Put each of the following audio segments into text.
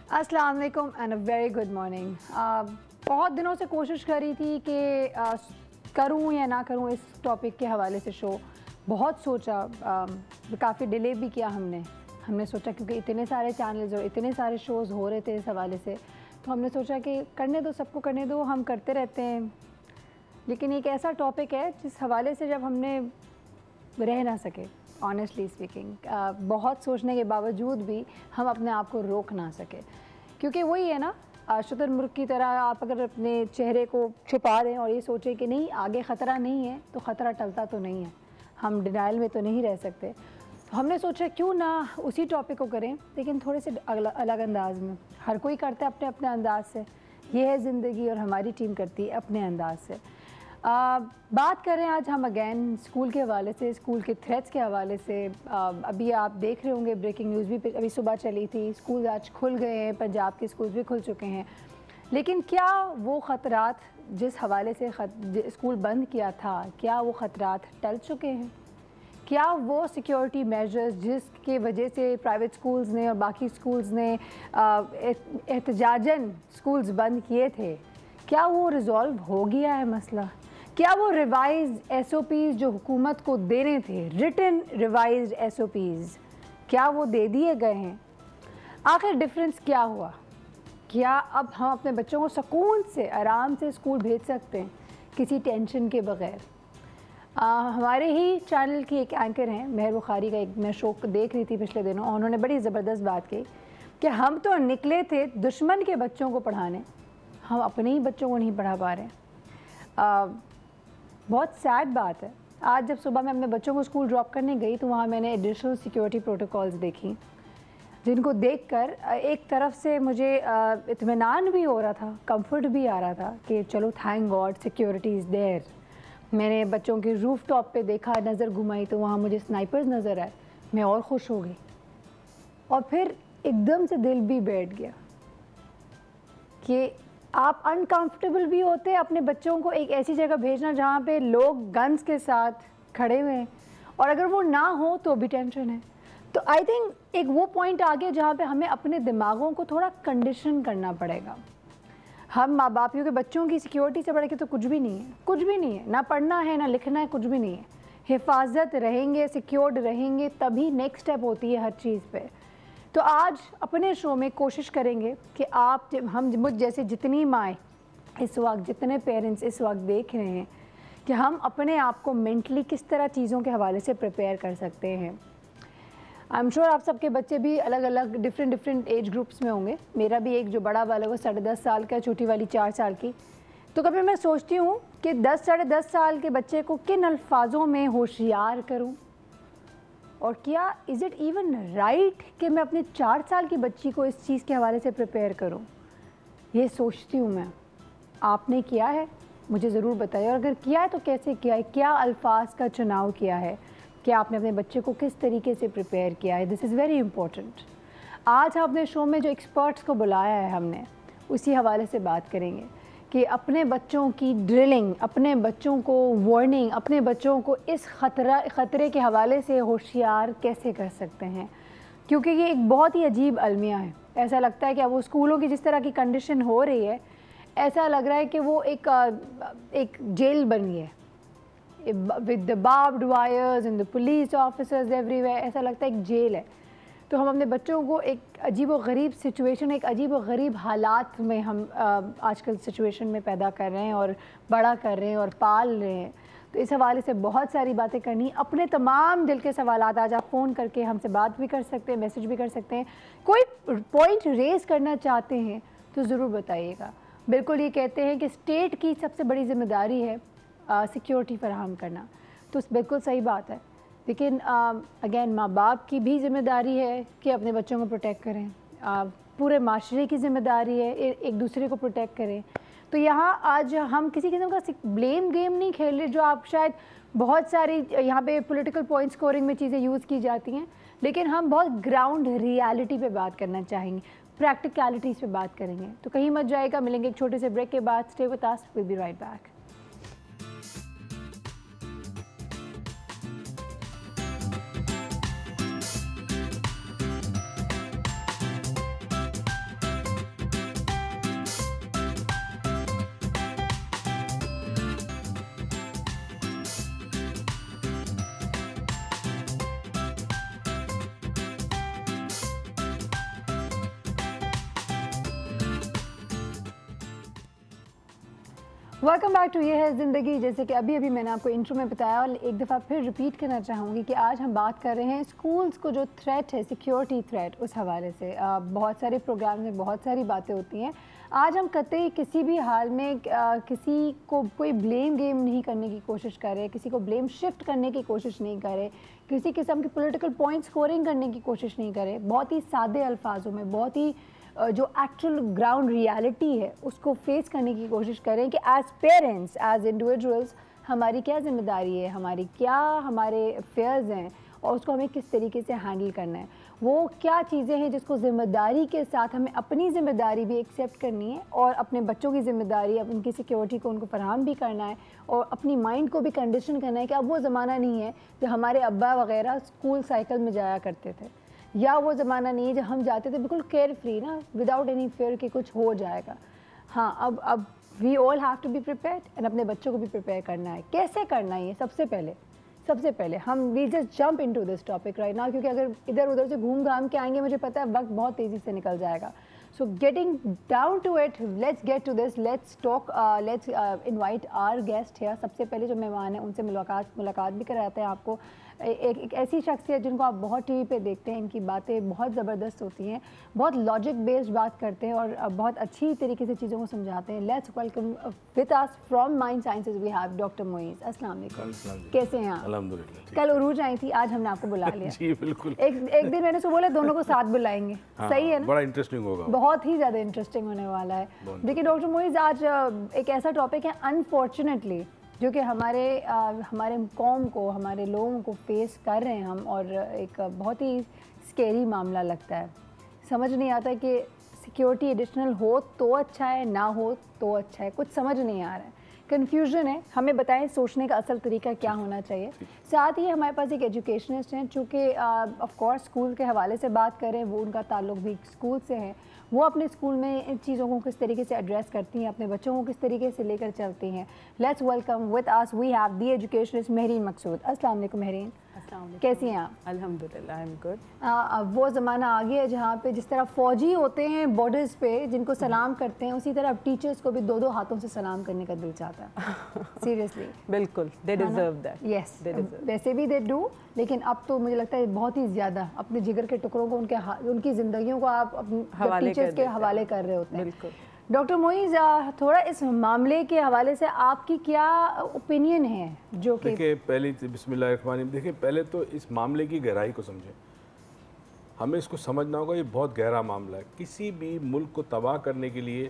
अस्सलाम वालेकुम and a very good morning. बहुत दिनों से कोशिश कर रही थी कि करूं या ना करूं इस टॉपिक के हवाले से शो। बहुत सोचा, काफ़ी डिले भी किया हमने सोचा क्योंकि इतने सारे चैनल्स और इतने सारे शोज़ हो रहे थे इस हवाले से, तो हमने सोचा कि करने दो, सबको करने दो, हम करते रहते हैं। लेकिन एक ऐसा टॉपिक है जिस हवाले से जब हमने रह ना सके, ऑनेस्टली स्पीकिंग, बहुत सोचने के बावजूद भी हम अपने आप को रोक ना सके, क्योंकि वही है ना, शुतुरमुर्ग की तरह आप अगर अपने चेहरे को छुपा दें और ये सोचें कि नहीं आगे ख़तरा नहीं है, तो ख़तरा टलता तो नहीं है, हम डिनाइल में तो नहीं रह सकते। तो हमने सोचा क्यों ना उसी टॉपिक को करें, लेकिन थोड़े से अलग अंदाज में। हर कोई करता है अपने अपने अंदाज से, ये है ज़िंदगी, और हमारी टीम करती है अपने अंदाज से। बात करें आज हम अगेन स्कूल के हवाले से, स्कूल के थ्रेट्स के हवाले से। अभी आप देख रहे होंगे ब्रेकिंग न्यूज़ भी अभी सुबह चली थी, स्कूल आज खुल गए हैं, पंजाब के स्कूल भी खुल चुके हैं। लेकिन क्या वो ख़तरात जिस हवाले से स्कूल बंद किया था, क्या वो ख़तरात टल चुके हैं? क्या वो सिक्योरिटी मेजर्स जिसके वजह से प्राइवेट स्कूल्स ने और बाकी स्कूल्स ने एहतजाजन स्कूल्स बंद किए थे, क्या वो रिज़ॉल्व हो गया है मसला? क्या वो रिवाइज्ड SOPs जो हुकूमत को देने थे, रिटन रिवाइज्ड SOPs, क्या वो दे दिए गए हैं? आखिर डिफरेंस क्या हुआ? क्या अब हम अपने बच्चों को सुकून से आराम से स्कूल भेज सकते हैं किसी टेंशन के बग़ैर? हमारे ही चैनल की एक एंकर हैं, मेहर बुखारी का एक मैं शो देख रही थी पिछले दिनों, उन्होंने बड़ी ज़बरदस्त बात की कि हम तो निकले थे दुश्मन के बच्चों को पढ़ाने, हम अपने ही बच्चों को नहीं पढ़ा पा रहे हैं। बहुत सैड बात है। आज जब सुबह मैं अपने बच्चों को स्कूल ड्रॉप करने गई तो वहाँ मैंने एडिशनल सिक्योरिटी प्रोटोकॉल्स देखी, जिनको देखकर एक तरफ से मुझे इत्मीनान भी हो रहा था, कंफर्ट भी आ रहा था कि चलो thank God security is there. मैंने बच्चों के रूफ टॉप पे देखा, नज़र घुमाई तो वहाँ मुझे स्नाइपर्स नज़र आए, मैं और खुश हो गई। और फिर एकदम से दिल भी बैठ गया कि आप अनकंफर्टेबल भी होते हैं अपने बच्चों को एक ऐसी जगह भेजना जहाँ पे लोग गन्स के साथ खड़े हुए हैं, और अगर वो ना हो तो भी टेंशन है। तो आई थिंक एक वो पॉइंट आ गया जहाँ पे हमें अपने दिमागों को थोड़ा कंडीशन करना पड़ेगा। हम माँ बापियों के बच्चों की सिक्योरिटी से बढ़ के तो कुछ भी नहीं है, कुछ भी नहीं है, ना पढ़ना है ना लिखना है, कुछ भी नहीं है। हिफाजत रहेंगे, सिक्योर्ड रहेंगे, तभी नेक्स्ट स्टेप होती है हर चीज़ पे। तो आज अपने शो में कोशिश करेंगे कि आप हम मुझ जैसे जितनी माएँ इस वक्त, जितने पेरेंट्स इस वक्त देख रहे हैं, कि हम अपने आप को मेंटली किस तरह चीज़ों के हवाले से प्रिपेयर कर सकते हैं। आई एम श्योर आप सबके बच्चे भी अलग अलग डिफरेंट एज ग्रुप्स में होंगे। मेरा भी एक जो बड़ा वाला वो 10.5 साल का, छोटी वाली 4 साल की। तो कभी मैं सोचती हूँ कि 10-10.5 साल के बच्चे को किन अल्फाजों में होशियार करूँ, और क्या इज़ इट इवन राइट कि मैं अपने 4 साल की बच्ची को इस चीज़ के हवाले से प्रिपेयर करूं? ये सोचती हूँ मैं। आपने किया है? मुझे ज़रूर बताइए, और अगर किया है तो कैसे किया है, क्या अल्फाज का चुनाव किया है, क्या आपने अपने बच्चे को किस तरीके से प्रिपेयर किया है? This is very important. आज अपने शो में जो एक्सपर्ट्स को बुलाया है हमने, उसी हवाले से बात करेंगे कि अपने बच्चों की ड्रिलिंग, अपने बच्चों को वार्निंग, अपने बच्चों को इस ख़तरे के हवाले से होशियार कैसे कर सकते हैं, क्योंकि ये एक बहुत ही अजीब अलमिया है। ऐसा लगता है कि अब वो स्कूलों की जिस तरह की कंडीशन हो रही है, ऐसा लग रहा है कि वो एक जेल बनी है, with the barbed wires and the police officers everywhere. ऐसा लगता है एक जेल है। तो हम अपने बच्चों को एक अजीब व गरीब सिचुएशन, एक अजीब व गरीब हालात में हम आजकल सिचुएशन में पैदा कर रहे हैं और बड़ा कर रहे हैं और पाल रहे हैं। तो इस हवाले से बहुत सारी बातें करनी, अपने तमाम दिल के सवालात आज आप फ़ोन करके हमसे बात भी कर सकते हैं, मैसेज भी कर सकते हैं। कोई पॉइंट रेज़ करना चाहते हैं तो ज़रूर बताइएगा। बिल्कुल ये कहते हैं कि स्टेट की सबसे बड़ी ज़िम्मेदारी है सिक्योरिटी फराहम करना, तो बिल्कुल सही बात है। लेकिन अगेन माँ बाप की भी ज़िम्मेदारी है कि अपने बच्चों को प्रोटेक्ट करें, पूरे माशरे की ज़िम्मेदारी है एक दूसरे को प्रोटेक्ट करें। तो यहाँ आज हम किसी किस्म का ब्लेम गेम नहीं खेल रहे, जो आप शायद बहुत सारी यहाँ पे पॉलिटिकल पॉइंट स्कोरिंग में चीज़ें यूज़ की जाती हैं, लेकिन हम बहुत ग्राउंड रियलिटी पे बात करना चाहेंगे, प्रैक्टिकलिटीज़ पे बात करेंगे। तो कहीं मत जाएगा, मिलेंगे एक छोटे से ब्रेक के बाद। Stay with us, will be right back. Welcome back to ये है ज़िंदगी। जैसे कि अभी मैंने आपको इंट्रो में बताया और एक दफ़ा फिर रिपीट करना चाहूँगी कि आज हम बात कर रहे हैं स्कूल्स को जो थ्रेट है, सिक्योरिटी थ्रेट, उस हवाले से बहुत सारे प्रोग्राम में बहुत सारी बातें होती हैं। आज हम कतई किसी भी हाल में किसी को कोई ब्लेम गेम नहीं करने की कोशिश करें, किसी को ब्लेम शिफ्ट करने की कोशिश नहीं करें, किसी किस्म की पॉलिटिकल पॉइंट स्कोरिंग करने की कोशिश नहीं करें। बहुत ही सादे अल्फाजों में, बहुत ही जो एक्चुअल ग्राउंड रियलिटी है उसको फेस करने की कोशिश करें कि एज पेरेंट्स, एज इंडिविजुअल्स हमारी क्या ज़िम्मेदारी है, हमारे फेयर्स हैं और उसको हमें किस तरीके से हैंडल करना है। वो क्या चीज़ें हैं जिसको ज़िम्मेदारी के साथ हमें अपनी ज़िम्मेदारी भी एक्सेप्ट करनी है और अपने बच्चों की ज़िम्मेदारी, अब उनकी सिक्योरिटी को उनको फराहम भी करना है और अपनी माइंड को भी कंडीशन करना है कि अब वो ज़माना नहीं है जो हमारे अब्बा वगैरह स्कूल साइकिल में जाया करते थे, या वो ज़माना नहीं है जब हम जाते थे बिल्कुल केयर फ्री ना, विदाउट एनी फेयर कि कुछ हो जाएगा। हाँ, अब we all have to be prepared and अपने बच्चों को भी प्रिपेयर करना है। कैसे करना है ये? सबसे पहले हम we just jump into this topic right now, क्योंकि अगर इधर उधर से घूम घाम के आएंगे मुझे पता है वक्त बहुत तेज़ी से निकल जाएगा। So getting down to it, let's get to this, let's talk, let's invite our guest है। सबसे पहले जो मेहमान हैं उनसे मुलाकात भी कराते हैं आपको। एक ऐसी शख्सियत जिनको आप बहुत टीवी पे देखते हैं, इनकी बातें बहुत ज़बरदस्त होती हैं, बहुत लॉजिक बेस्ड बात करते हैं और बहुत अच्छी तरीके से चीज़ों को समझाते हैं। Let's welcome with us from Mind Sciences we have doctor Moiz. अस्सलाम वालेकुम, कैसे हैं आप? अल्हम्दुलिल्लाह। कल उरूज आई थी, आज हमने आपको बुला लिया। जी बिल्कुल। एक दिन मैंने उसको बोला दोनों को साथ बुलाएंगे। हाँ, सही है ना? बड़ा इंटरेस्टिंग होगा, बहुत ही ज़्यादा इंटरेस्टिंग होने वाला है। देखिए डॉक्टर मोइज़, आज एक ऐसा टॉपिक है अनफॉर्चुनेटली जो कि हमारे कौम को, हमारे लोगों को फेस कर रहे हैं हम, और एक बहुत ही स्केरी मामला लगता है। समझ नहीं आता कि सिक्योरिटी एडिशनल हो तो अच्छा है, ना हो तो अच्छा है, कुछ समझ नहीं आ रहा है, कन्फ्यूजन है। हमें बताएं सोचने का असल तरीका क्या होना चाहिए। साथ ही हमारे पास एक एजुकेशनिस्ट हैं, चूँकि ऑफ कोर्स स्कूल के हवाले से बात करें, वो उनका ताल्लुक भी स्कूल से है, वो अपने स्कूल में इन चीज़ों को किस तरीके से एड्रेस करती हैं, अपने बच्चों को किस तरीके से लेकर चलती हैं। Let's welcome with us we have the educationist Mehreen Maqsood. अस्सलाम वालेकुम महरीन, कैसी हैं आप? अल्हम्दुलिल्लाह, आई एम गुड। वो ज़माना आ गया है जहाँ पे जिस तरह फ़ौजी होते हैं बॉर्डर्स पे जिनको सलाम करते हैं, उसी तरह अब टीचर्स को भी दो हाथों से सलाम करने का दिल चाहता है। सीरियसली बिल्कुल, दे डिजर्व दैट। यस, वैसे भी दे डू, लेकिन अब तो मुझे लगता है बहुत ही ज़्यादा अपने जिगर के टुकड़ों को, उनकी ज़िंदगियों को आप टीचर्स के हवाले कर रहे होते हैं। बिल्कुल। डॉक्टर मोइज़, थोड़ा इस मामले के हवाले से आपकी क्या ओपिनियन है? जो कि देखिए, पहले बिस्मिल्लाहिर्रहमानिर्रहीम, देखिए पहले तो इस मामले की गहराई को समझें। हमें इसको समझना होगा, ये बहुत गहरा मामला है। किसी भी मुल्क को तबाह करने के लिए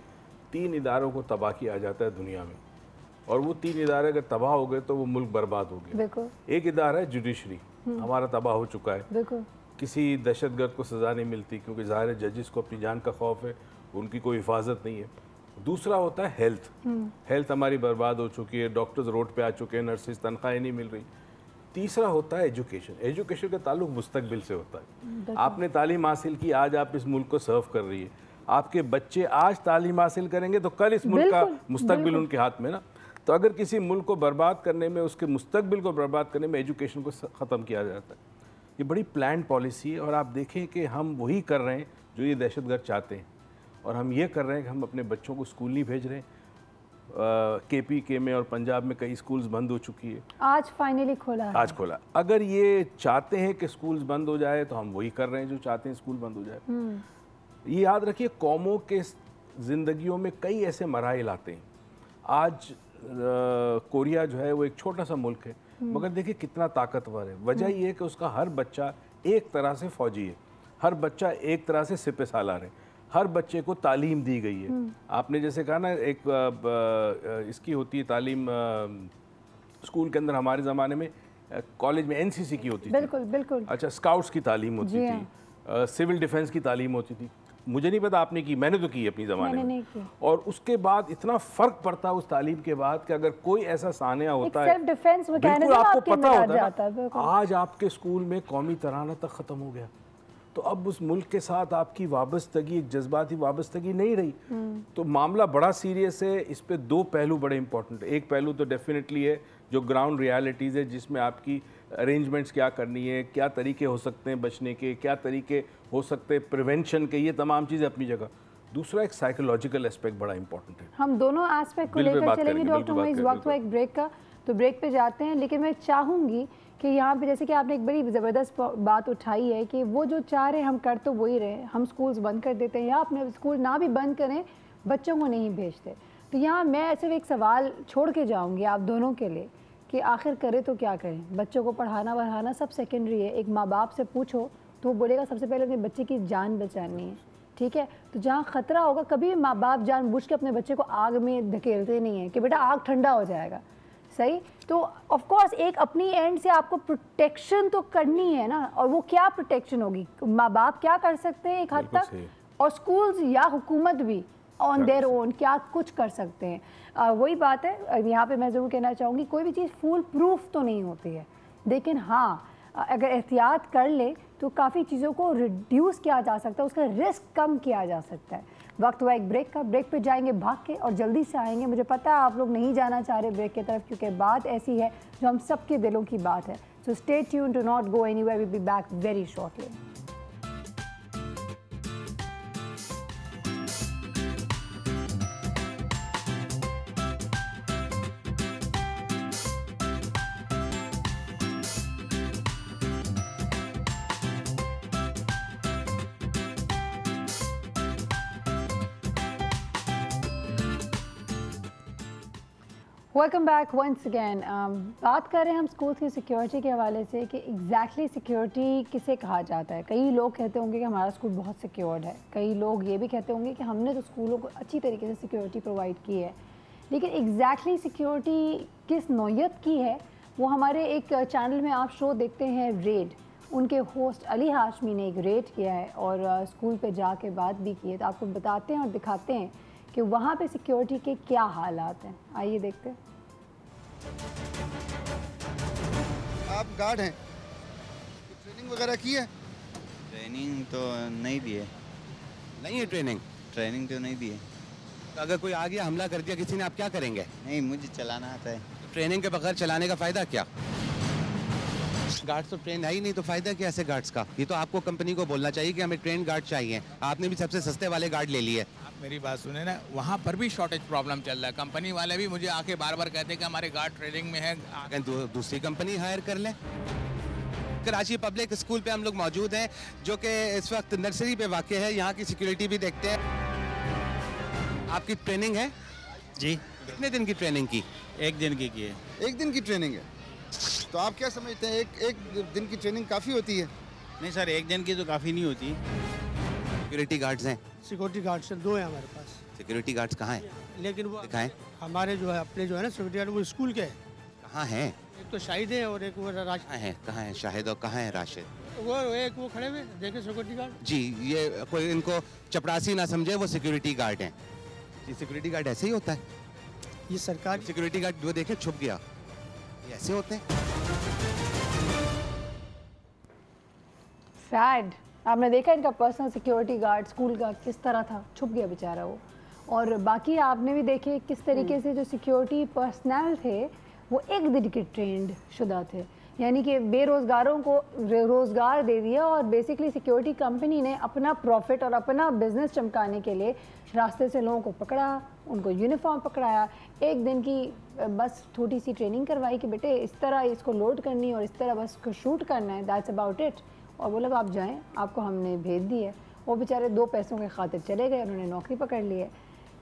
3 इदारों को तबाह किया जाता है दुनिया में, और वो 3 इदारे अगर तबाह हो गए तो वो मुल्क बर्बाद हो गया। बिल्कुल। एक इदारा है जुडिशरी, हमारा तबाह हो चुका है। बिल्कुल। किसी दहशतगर्द को सज़ा नहीं मिलती क्योंकि ज़ाहिर है जजेस को अपनी जान का खौफ है, उनकी कोई हिफाजत नहीं है। दूसरा होता है हेल्थ हमारी बर्बाद हो चुकी है, डॉक्टर्स रोड पे आ चुके हैं, नर्सेज तनख्वाहें नहीं मिल रही। तीसरा होता है एजुकेशन का ताल्लुक मुस्तकबिल से होता है। आपने तालीम हासिल की, आज आप इस मुल्क को सर्व कर रही है, आपके बच्चे आज तालीम हासिल करेंगे तो कल इस मुल्क का मुस्तकबिल उनके हाथ में ना। तो अगर किसी मुल्क को बर्बाद करने में, उसके मुस्तकबिल को बर्बाद करने में एजुकेशन को ख़त्म किया जाता है, ये बड़ी प्लान पॉलिसी है। और आप देखें कि हम वही कर रहे हैं जो ये दहशतगर्द चाहते हैं, और हम ये कर रहे हैं कि हम अपने बच्चों को स्कूल नहीं भेज रहे। KPK में और पंजाब में कई स्कूल्स बंद हो चुकी है, आज फाइनली खोला है। आज खोला। अगर ये चाहते हैं कि स्कूल्स बंद हो जाए तो हम वही कर रहे हैं जो चाहते हैं, स्कूल बंद हो जाए। ये याद रखिए, कौमों के ज़िंदगियों में कई ऐसे मराइल आते हैं। आज कोरिया जो है वो एक छोटा सा मुल्क है, मगर देखिए कितना ताकतवर है। वजह ये है कि उसका हर बच्चा एक तरह से फ़ौजी है, हर बच्चा एक तरह से सिपह सालार है, हर बच्चे को तालीम दी गई है। आपने जैसे कहा ना, एक इसकी होती है तालीम स्कूल के अंदर, हमारे ज़माने में कॉलेज में NCC की होती थी। बिल्कुल बिल्कुल। अच्छा, स्काउट्स की तालीम होती थी, सिविल डिफेंस की तालीम होती थी। मुझे नहीं पता आपने की, मैंने तो की अपनी ज़माने में। और उसके बाद इतना फ़र्क पड़ता है उस तालीम के बाद कि अगर कोई ऐसा सानिया होता है, बिल्कुल आपको पता होता है। आज आपके स्कूल में कौमी तराना तक ख़त्म हो गया, तो अब उस मुल्क के साथ आपकी वाबस्तगी, एक जज्बाती वाबस्तगी नहीं रही। तो मामला बड़ा सीरियस है। इस पे 2 पहलू बड़े इंपॉर्टेंट है। एक पहलू तो डेफिनेटली है जो ग्राउंड रियलिटीज़ है, जिसमें आपकी अरेंजमेंट्स क्या करनी है, क्या तरीके हो सकते हैं बचने के, क्या तरीके हो सकते हैं प्रिवेंशन के, ये तमाम चीज़ें अपनी जगह। दूसरा एक साइकोलॉजिकल एस्पेक्ट बड़ा इंपॉर्टेंट है। हम दोनों एस्पेक्ट को लेकर चलेंगे डॉक्टर मोइज़, वक्त हुआ एक ब्रेक का, तो ब्रेक पे जाते हैं। लेकिन मैं चाहूँगी कि यहाँ पे जैसे कि आपने एक बड़ी ज़बरदस्त बात उठाई है कि वो जो चाह रहे हम कर तो वही रहे, हम स्कूल्स बंद कर देते हैं या अपने स्कूल ना भी बंद करें, बच्चों को नहीं भेजते। तो यहाँ मैं सिर्फ एक सवाल छोड़ के जाऊँगी आप दोनों के लिए कि आखिर करें तो क्या करें। बच्चों को पढ़ाना वढ़ाना सब सेकेंडरी है। एक माँ बाप से पूछो तो वो बोलेगा सबसे पहले अपने बच्चे की जान बचानी है, ठीक है। तो जहाँ ख़तरा होगा, कभी माँ बाप जानबूझ के अपने बच्चे को आग में धकेलते नहीं हैं कि बेटा आग ठंडा हो जाएगा, सही। तो ऑफ कोर्स एक अपनी एंड से आपको प्रोटेक्शन तो करनी है ना, और वो क्या प्रोटेक्शन होगी, माँ बाप क्या कर सकते हैं एक हद तक, और स्कूल्स या हुकूमत भी ऑन देयर ओन क्या कुछ कर सकते हैं। वही बात है, यहाँ पे मैं ज़रूर कहना चाहूँगी कोई भी चीज़ फुल प्रूफ तो नहीं होती है, लेकिन हाँ अगर एहतियात कर ले तो काफ़ी चीज़ों को रिड्यूस किया जा सकता है, उसका रिस्क कम किया जा सकता है। वक्त हुआ एक ब्रेक का, ब्रेक पे जाएंगे भाग के और जल्दी से आएंगे। मुझे पता है आप लोग नहीं जाना चाह रहे ब्रेक की तरफ, क्योंकि बात ऐसी है जो हम सबके दिलों की बात है। So stay tuned, do not go anywhere, we will be back very shortly. Welcome back once again. बात कर रहे हैं हम स्कूल्स की सिक्योरिटी के हवाले से कि एग्जैक्टली सिक्योरिटी किसे कहा जाता है। कई लोग कहते होंगे कि हमारा स्कूल बहुत सिक्योर्ड है, कई लोग ये भी कहते होंगे कि हमने तो स्कूलों को अच्छी तरीके से सिक्योरिटी प्रोवाइड की है, लेकिन एग्जैक्टली सिक्योरिटी किस नौयत की है वो हमारे एक चैनल में आप शो देखते हैं रेड, उनके होस्ट अली हाशमी ने एक रेड किया है और स्कूल पे जाके बात भी की है। तो आपको बताते हैं और दिखाते हैं कि वहाँ पे सिक्योरिटी के क्या हालात हैं। आइए देखते हैं। आप गार्ड हैं, ट्रेनिंग वगैरह की है? ट्रेनिंग तो नहीं दी है। नहीं है ट्रेनिंग? ट्रेनिंग तो नहीं दी है। तो अगर कोई आ गया हमला कर दिया किसी ने, आप क्या करेंगे? नहीं, मुझे चलाना आता है। तो ट्रेनिंग के बगैर चलाने का फायदा क्या? गार्ड्स तो ट्रेन है ही नहीं, तो फायदा क्या ऐसे गार्ड्स का? ये तो आपको कंपनी को बोलना चाहिए कि हमें ट्रेन गार्ड चाहिए। आपने भी सबसे सस्ते वाले गार्ड ले लिए। मेरी बात सुने ना, वहाँ पर भी शॉर्टेज प्रॉब्लम चल रहा है। कंपनी वाले भी मुझे आके बार बार कहते हैं कि हमारे गार्ड ट्रेनिंग में है। दूसरी कंपनी हायर कर लें। कराची पब्लिक स्कूल पे हम लोग मौजूद हैं, जो कि इस वक्त नर्सरी पे वाक़ है। यहाँ की सिक्योरिटी भी देखते हैं। आपकी ट्रेनिंग है जी? कितने दिन की ट्रेनिंग की? एक दिन की है। एक दिन की ट्रेनिंग है। तो आप क्या समझते हैं, एक दिन की ट्रेनिंग काफ़ी होती है? नहीं सर, एक दिन की तो काफ़ी नहीं होती। सिक्योरिटी गार्ड्स हैं? सिक्योरिटी गार्ड्स दो हैं हमारे पास। सिक्योरिटी गार्ड्स कहाँ हैं? लेकिन वो दिखाएं। हमारे जो है अपने जो है ना सिक्योरिटी गार्ड वो स्कूल के हैं। कहाँ हैं? एक तो शाहिद है और एक वो राशिद। कहाँ है शाहिद और कहाँ है राशिद? वो एक वो खड़े हुए देखे सिक्योरिटी गार्ड जी। ये कोई इनको चपरासी ना समझे, वो सिक्योरिटी गार्ड हैं। ये सिक्योरिटी गार्ड ऐसे ही होता है? ये सरकार सिक्योरिटी गार्ड वो देखे छुप गया, ये ऐसे होते हैं? सैड। आपने देखा इनका पर्सनल सिक्योरिटी गार्ड स्कूल का किस तरह था, छुप गया बेचारा वो। और बाकी आपने भी देखे किस तरीके से जो सिक्योरिटी पर्सनल थे वो एक दिन के ट्रेंड शुदा थे, यानी कि बेरोज़गारों को रोज़गार दे दिया और बेसिकली सिक्योरिटी कंपनी ने अपना प्रॉफिट और अपना बिजनेस चमकाने के लिए रास्ते से लोगों को पकड़ा, उनको यूनिफॉर्म पकड़ाया, एक दिन की बस छोटी सी ट्रेनिंग करवाई कि बेटे इस तरह इसको लोड करनी है और इस तरह बस उसको शूट करना है, दैट्स अबाउट इट। और बोला आप जाएं, आपको हमने भेज दी है। वो बेचारे दो पैसों के खातिर चले गए, उन्होंने नौकरी पकड़ ली है।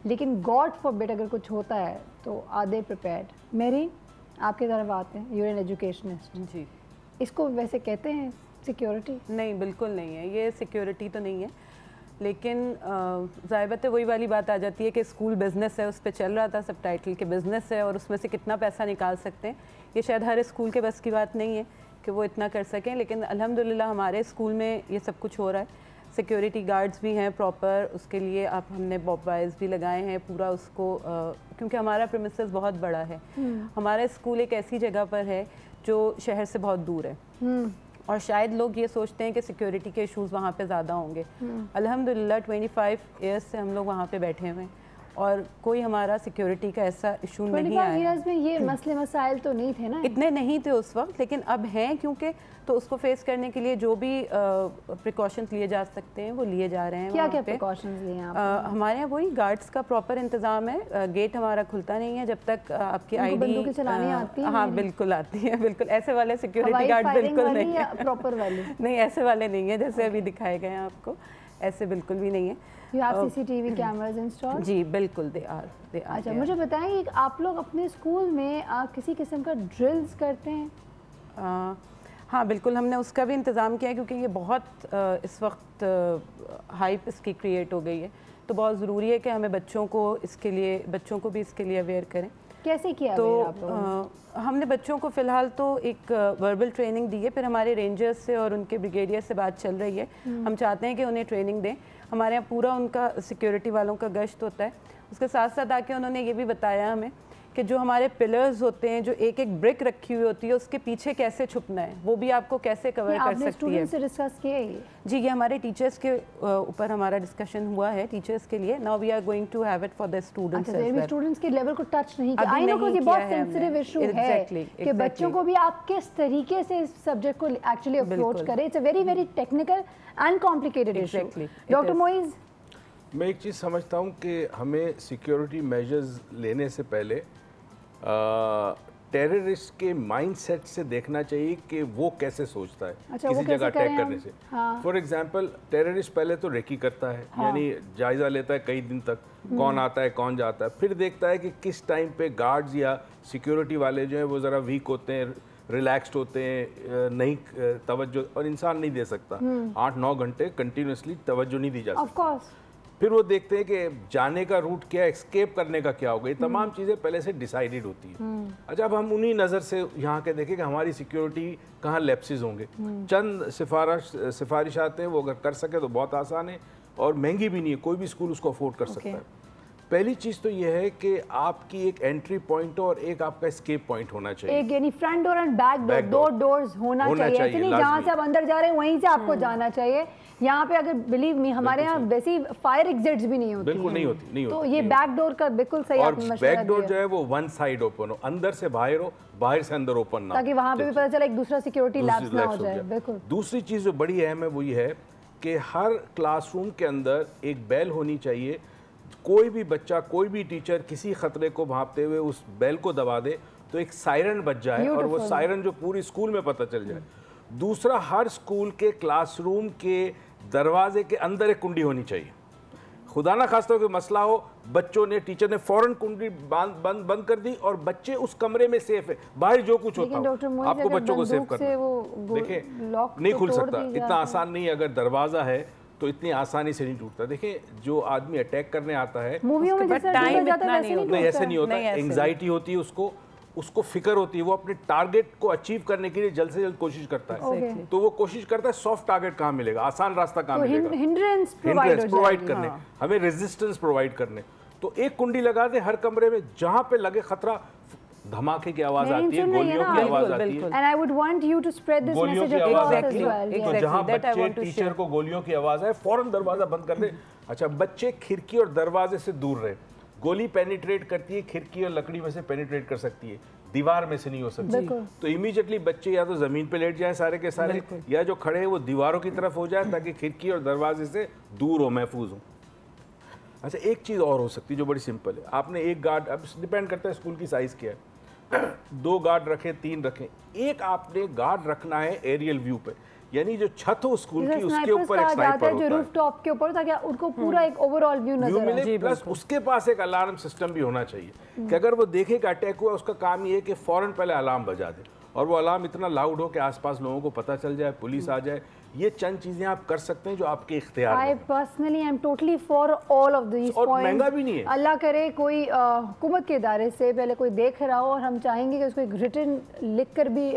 लेकिन गॉड फॉरबिड अगर कुछ होता है तो आर दे प्रिपेयर्ड। मेरी आपकी तरफ आते हैं, यूर एन एजुकेशनिस्ट जी। इसको वैसे कहते हैं सिक्योरिटी? नहीं, बिल्कुल नहीं है, ये सिक्योरिटी तो नहीं है। लेकिन ज़ाहिर है वही वाली बात आ जाती है कि स्कूल बिज़नेस है, उस पर चल रहा था सब टाइटल के बिज़नेस है और उसमें से कितना पैसा निकाल सकते हैं, ये शायद हर स्कूल के बस की बात नहीं है कि वो इतना कर सकें। लेकिन अल्हम्दुलिल्लाह हमारे स्कूल में ये सब कुछ हो रहा है। सिक्योरिटी गार्ड्स भी हैं प्रॉपर, उसके लिए आप हमने बॉयज़ भी लगाए हैं पूरा उसको, क्योंकि हमारा प्रीमिसेस बहुत बड़ा है। हमारा स्कूल एक ऐसी जगह पर है जो शहर से बहुत दूर है और शायद लोग ये सोचते हैं कि सिक्योरिटी के इश्यूज़ वहाँ पे ज़्यादा होंगे। अल्हम्दुलिल्लाह 25 ईयर्स से हम लोग वहाँ पे बैठे हुए हैं اور کوئی ہمارا سیکیورٹی کا ایسا ایشو نہیں آیا. 25 ایئرز میں یہ مسئلے مسائل تو نہیں تھے نا؟ اتنے نہیں تھے اس وقت, لیکن اب ہیں کیونکہ تو اس کو فیس کرنے کے لیے جو بھی پریکاشنز لیے جا سکتے ہیں وہ لیے جا رہے ہیں. کیا کیا پریکاشنز لیے ہیں آپ؟ ہمارے یہاں وہی گارڈز کا پراپر انتظام ہے. گیٹ ہمارا کھلتا نہیں ہے جب تک آپ کی آئی ڈی. بندوقیں چلانے آتی ہیں؟ ہاں بالکل آتی ہیں, بالکل. ایسے والے سیکیورٹی گارڈ بالکل نہیں ہیں, پراپر والے نہیں ایسے والے نہیں ہیں جیسے ابھی دکھائے گئے ہیں آپ کو, ایسے بالکل بھی نہیں ہے. You have CCTV cameras installed? جی بالکل, they are. اچھا مجھے بتائیں آپ لوگ اپنے اسکول میں کسی قسم کا ڈرلز کرتے ہیں؟ ہاں بالکل, ہم نے اس کا بھی انتظام کیا ہے کیونکہ یہ بہت اس وقت ہائپ اس کی کریٹ ہو گئی ہے, تو بہت ضروری ہے کہ ہمیں بچوں کو بھی اس کے لیے اویئر کریں. کیسے کیا تو ہم نے بچوں کو فی الحال تو ایک وربل ٹریننگ دی ہے, پھر ہمارے رینجرز سے اور ان کے بریگیڈیئر سے بات چل رہی ہے. ہم چاہتے ہیں کہ انہیں ٹریننگ دیں. ہمارے یہاں پورا ان کا سیکیورٹی والوں کا گشت ہوتا ہے. اس کے ساتھ ساتھ آ کے انہوں نے یہ بھی بتایا ہمیں کہ جو ہمارے پلرز ہوتے ہیں, جو ایک ایک برک رکھی ہوئی ہوتی ہے, اس کے پیچھے کیسے چھپنا ہے, وہ بھی آپ کو کیسے کور کر سکتی ہے. اسٹوڈنٹس سے ڈسکس کیا ہے جی, یہ ہمارے ٹیچرز کے اوپر ہمارا ڈسکشن ہوا ہے ٹیچرز کے لیے. Now we are going to have it for the students. Students کے لیول کو ٹچ نہیں کیا. آئی نو کہ یہ بہت سینسٹیو ایشو ہے کہ بچوں کو بھی آپ کس طریقے سے اس سبجیکٹ کو ایکچولی اپروچ کریں. It's a very very technical and complicated issue. Doctor Moiz, میں ایک چیز سمجھتا ہوں کہ ہمیں سیکیورٹی میجرز لینے سے پہلے ٹیررسٹ کے مائنڈ سیٹ سے دیکھنا چاہیے کہ وہ کیسے سوچتا ہے کسی جگہ اٹیک کرنے سے. فار ایگزامپل ٹیررسٹ پہلے تو ریکی کرتا ہے, یعنی جائزہ لیتا ہے کئی دن تک کون آتا ہے کون جاتا ہے, پھر دیکھتا ہے کہ کس ٹائم پہ گارڈز یا سیکیورٹی والے جو ہیں وہ ذرا ویک ہوتے ہیں, ریلیکسڈ ہوتے ہیں, نہیں توجہ, اور انسان نہیں دے سکتا 8-9 گھنٹے کنٹینیوسلی توجہ نہیں دی جا سکتی. پھر وہ دیکھتے ہیں کہ جانے کا روٹ کیا ہے, اسکیپ کرنے کا کیا ہوگا. یہ تمام چیزیں پہلے سے ڈیسائیڈڈ ہوتی ہیں. اچھا, اب ہم انہی نظر سے یہاں کے دیکھیں کہ ہماری سیکیورٹی کہاں لیپسز ہوں گے. چند سفارشات ہیں, وہ اگر کر سکے تو بہت آسان ہے اور مہنگی بھی نہیں ہے, کوئی بھی اسکول اس کو افورڈ کر سکتا ہے. پہلی چیز تو یہ ہے کہ آپ کی ایک انٹری پوائنٹ اور ایک آپ کا اسکیپ پوائنٹ ہونا چاہیے. ایک یعنی front door and back door, دو ڈورز ہونا چاہیے. ایسے نہیں جہاں سے آپ اندر جا رہے ہیں وہیں سے آپ کو جانا چاہیے. یہاں پہ اگر بلیو می ہمارے یہاں ویسی فائر ایگزٹس بھی نہیں ہوتی, بالکل نہیں ہوتی. تو یہ بیک ڈور کا بالکل صحیح آپ نے مشورہ دیا. بیک ڈور جو ہے وہ ون سائڈ اوپن ہو, اندر سے باہر ہو, باہر سے اندر اوپن نہ ہو, تاکہ وہاں پہ بھی پتہ چلے ایک دوسرا سیکیورٹی لیپس نہ ہو جائے. بالکل. دوسری چیز جو بڑی اہم ہے وہ یہ ہے کہ ہر کلاس روم کے اندر ایک بیل ہونی چاہیے. کوئی بھی بچہ, کوئی بھی ٹیچر کسی خطرے کو بھانپتے ہوئے اس بیل کو دبا دے تو ایک سائرن بج جائے اور وہ سائرن جو پوری اسکول میں پتہ چل جائے. دوسرا, ہر اسکول کے کلاس روم کے دروازے کے اندر ایک کنڈی ہونی چاہیے. خدا نہ خواستہ کوئی مسئلہ ہو, بچوں نے, ٹیچر نے فوراً کنڈی بند کر دی اور بچے اس کمرے میں سیف ہے, باہر جو کچھ ہوتا ہو آپ کو بچوں کو سیف کرنا. دیکھیں نہیں کھل سکتا, اتنا آسان نہیں. اگر دروازہ ہے تو اتنی آسانی سے نہیں ٹوٹتا. دیکھیں جو آدمی اٹیک کرنے آتا ہے نہیں, ایسے نہیں ہوتا. انگزائٹی ہوتی ہے, اس کو فکر ہوتی ہے, وہ اپنے ٹارگٹ کو اچیو کرنے کے لیے جلد سے جلد کوشش کرتا ہے. تو وہ کوشش کرتا ہے سافٹ ٹارگٹ کہاں ملے گا, آسان راستہ کہاں ملے گا, ہنڈرنس پرووائڈ کرنے, ہمیں ریزسٹنس پرووائڈ کرنے. تو ایک کنڈی لگا دیں ہر کمرے میں, جہاں پہ لگے خطرہ دھماکے کی آواز آتی ہے, گولیوں کی آواز آتی ہے, گولیوں کی آواز آتی ہے, تو جہاں بچے ٹیچر کو گولیوں کی آواز آئے فوراً دروازہ بند کر دیں. اچھا, بچے کھڑکی اور دروازے سے دور رہے. گولی پینیٹریٹ کرتی ہے, کھڑکی اور لکڑی میں سے پینیٹریٹ کر سکتی ہے, دیوار میں سے نہیں ہو سکتی. تو امیجیٹلی بچے یا تو زمین پہ لیٹ جائیں سارے کے سارے, یا جو کھڑے ہیں وہ دیواروں کی طرف ہو جائے تاکہ کھڑکی اور دروازے سے دور ہو, محفوظ ہو. اچھا, ایک چیز اور ہو سکتی ہے جو بڑی سمپل ہے. آپ نے ایک گارڈ, اب ڈیپینڈ کرتا ہے اسکول کی سائز کیا ہے, 2 گارڈ رکھیں, 3 رکھیں. ایک آپ نے گارڈ رکھنا ہے ایریل ویو پہ, یعنی جو چھت ہو اسکول کی اس کے اوپر ایک سنائپر ہوتا ہے, جو روف ٹاپ کے اوپر, تاکہ ان کو پورا ایک اوور آل ویو نظر آئے. پلس اس کے پاس ایک الارم سسٹم بھی ہونا چاہیے کہ اگر وہ دیکھے کہ اٹیک ہوا, اس کا کام یہ ہے کہ فوراً پہلے الارم بجا دے, اور وہ الارم اتنا لاؤڈ ہو کہ آس پاس لوگوں کو پتہ چل جائے, پولیس آ جائے. یہ چند چیزیں آپ کر سکتے ہیں جو آپ کے اختیار میں. I personally am totally for all of these points. اور مہنگا بھی نہیں ہے. اللہ کرے کوئی حکومت کے ادارے سے پہلے کوئی دیکھ رہا ہو, اور ہم چاہیں گے کہ اس کو ایک ریٹن لکھ کر بھی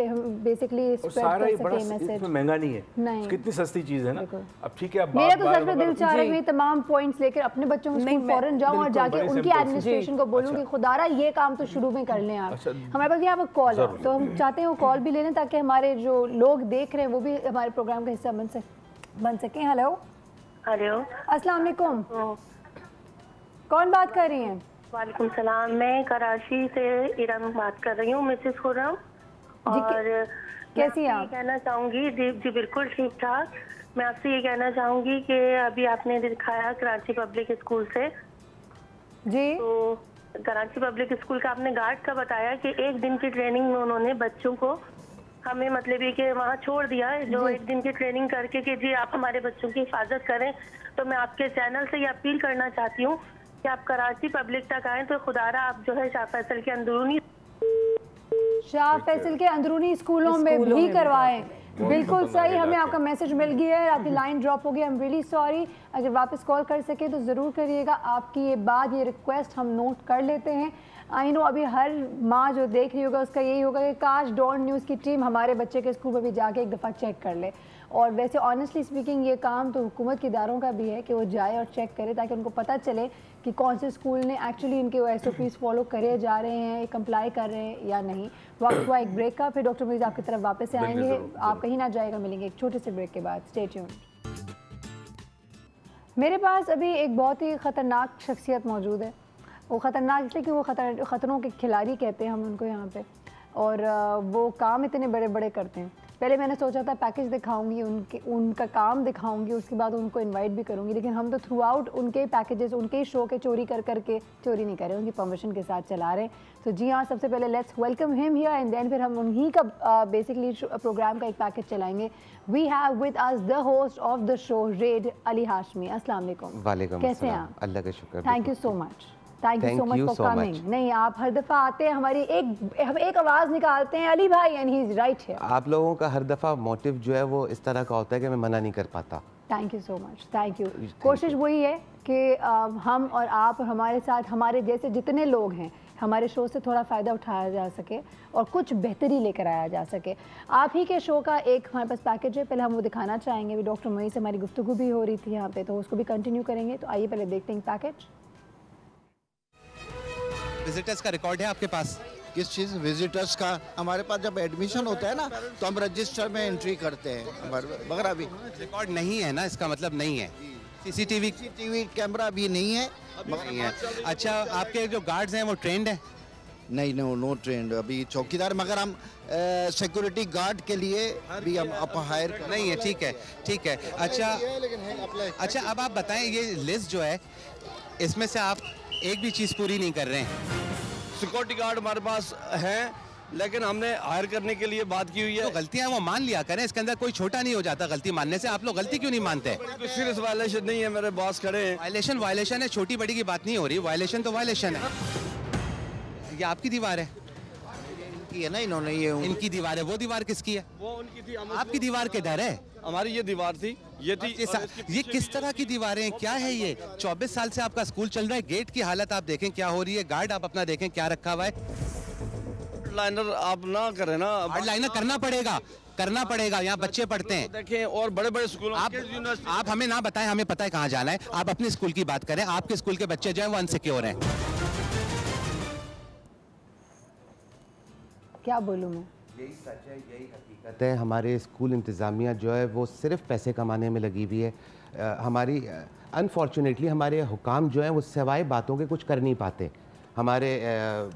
بیسکلی اسپریڈ کر سکے میسج. اس میں مہنگا نہیں ہے, کتنی سستی چیز ہے نا. اب ٹھیک ہے, میرا تو سچ میں دل چاہ رہا ہے میں تمام پوائنٹس لے کر اپنے بچوں کو اسکول فوراً جاؤں اور جا کے ان کی ایڈمنسٹریشن کو بولوں کہ خدا را یہ کام تو شروع میں کر لیں آپ. ہمارے پاس یہاں پر کال ہے, تو ہم چاہتے ہیں وہ کال بھی لے لیں تاکہ ہمارے جو لوگ دیکھ رہے ہیں وہ بھی ہمارے پروگرام کا حصہ بن سکیں. ہیلو, ہیلو, السلام علیکم. कौन बात कर रही हैं? वालेकुम सलाम, मैं कराची से इरम बात कर रही हूँ, मिसेस खुर्रम। और कैसी हैं मैं आप? कहना चाहूँगी जी बिल्कुल ठीक ठाक। मैं आपसे ये कहना चाहूँगी कि अभी आपने दिखाया कराची पब्लिक स्कूल से, जी तो कराची पब्लिक स्कूल का आपने गार्ड का बताया कि एक दिन की ट्रेनिंग में उन्होंने बच्चों को हमें मतलब ये कि वहाँ छोड़ दिया है, जो एक दिन की ट्रेनिंग करके कि जी आप हमारे बच्चों की हिफाजत करें। तो मैं आपके चैनल से ये अपील करना चाहती हूँ कि आप कराची पब्लिक तक आएँ, तो खुदारा आप जो है शाह फैसल के अंदरूनी स्कूलों में भी करवाएं। बिल्कुल सही, हमें आपका मैसेज मिल गया है, आपकी लाइन ड्रॉप हो गई, आई एम रियली सॉरी। अगर वापस कॉल कर सके तो ज़रूर करिएगा। आपकी ये बात, ये रिक्वेस्ट हम नोट कर लेते हैं। आई नो अभी हर माँ जो देख रही होगा उसका यही होगा कि काश डॉन न्यूज़ की टीम हमारे बच्चे के स्कूल में भी जाके एक दफ़ा चेक कर ले। और वैसे ऑनेस्टली स्पीकिंग ये काम तो हुकूमत के इदारों का भी है कि वो जाए और चेक करे, ताकि उनको पता चले कि कौन से स्कूल ने एक्चुअली इनके SOPs फॉलो करे जा रहे हैं, कंप्लाई कर रहे हैं या नहीं। वक्त हुआ एक ब्रेक का, फिर डॉक्टर मुईज़ आपकी तरफ वापस से आएंगे। आप कहीं ना जाएगा, मिलेंगे एक छोटे से ब्रेक के बाद। Stay tuned. मेरे पास अभी एक बहुत ही ख़तरनाक शख्सियत मौजूद है। वो ख़तरनाक इसलिए कि वो ख़तरों के खिलाड़ी कहते हैं हम उनको यहाँ पे, और वो काम इतने बड़े बड़े करते हैं। पहले मैंने सोचा था पैकेज दिखाऊंगी, उनका काम दिखाऊंगी, उसके बाद उनको इनवाइट भी करूंगी, लेकिन हम तो थ्रू आउट उनके पैकेजेस, उनके ही शो के चोरी नहीं कर रहे, उनकी परमिशन के साथ चला रहे हैं। तो जी हाँ, सबसे पहले let's welcome him here and then फिर हम उन्हीं का बेसिकली प्रोग्राम का एक पैकेज चलाएंगे। We have with us the host of the show रेड अली हाशमी। अस्सलाम वालेकुम। वालेकुम कैसे हैं आप? अल्लाह का शुक्र। Thank you so much, thank you so much for coming. नहीं, आप हर दफ़ा आते हैं, हमारी हम एक आवाज़ निकालते हैं, अली भाई, and he is right here. आप लोगों का हर दफ़ा मोटिव जो है वो इस तरह का होता है कि मैं मना नहीं कर पाता। Thank you so much, thank you. कोशिश वही है कि हम और आप और हमारे साथ हमारे जैसे जितने लोग हैं हमारे शो से थोड़ा फ़ायदा उठाया जा सके और कुछ बेहतरी लेकर आया जा सके। आप ही के शो का एक हमारे पास पैकेज है, पहले हम वो दिखाना चाहेंगे। भी डॉक्टर मुईज़ से हमारी गुफ्तगू भी हो रही थी यहाँ पे, तो उसको भी कंटिन्यू करेंगे। तो आइए पहले देखते हैं पैकेज। विजिटर्स का रिकॉर्ड है आपके पास? किस चीज़? विजिटर्स का हमारे पास जब एडमिशन होता है ना तो हम रजिस्टर में एंट्री करते हैं, मगर अभी रिकॉर्ड नहीं है ना, इसका मतलब नहीं है। सीसीटीवी कैमरा भी नहीं है, नहीं है। अच्छा, आपके जो गार्ड्स हैं वो ट्रेंड है? नहीं, नो ट्रेंड अभी चौकीदार, मगर हम सिक्योरिटी गार्ड के लिए भी हम अप हायर नहीं है। ठीक है। अच्छा, अब आप बताएं, ये लिस्ट जो है इसमें से आप एक भी चीज़ पूरी नहीं कर रहे हैं। सिक्योरिटी गार्ड हमारे पास हैं, लेकिन हमने हायर करने के लिए बात की हुई है। तो गलतियां वो मान लिया करें, इसके अंदर कोई छोटा नहीं हो जाता गलती मानने से। आप लोग गलती क्यों नहीं मानते? कोई सीरियस वायलेशन नहीं है, मेरे बॉस खड़े हैं। वायलेशन है, छोटी बड़ी की बात नहीं हो रही। वायलेशन तो वायलेशन है। ये आपकी दीवार है? इनकी है ना, इन्होंने ये इनकी दीवार है। वो दीवार किसकी है? वो उनकी थी। आपकी दीवार किधर है? हमारी ये दीवार थी, ये थी। ये किस तरह की दीवारें हैं? क्या है ये? 24 साल से आपका स्कूल चल रहा है। गेट की हालत आप देखें क्या हो रही है। गार्ड आप अपना देखें क्या रखा हुआ है। लाइनर आप ना करें ना, लाइनर करना पड़ेगा। यहाँ बच्चे पढ़ते हैं, देखें, और बड़े बड़े स्कूल। आप हमें ना बताएं, हमें पता है कहाँ जाना है। आप अपने स्कूल की बात करें। आपके स्कूल के बच्चे जो हैं वो अनसिक्योर हैं। क्या बोलूँ मैं? यही सच है, यही हकीकत है। हमारे स्कूल इंतज़ामिया जो है वो सिर्फ पैसे कमाने में लगी हुई है। हमारी अनफॉर्चुनेटली हमारे हुकाम जो हैं वो सिवाय बातों के कुछ कर नहीं पाते। हमारे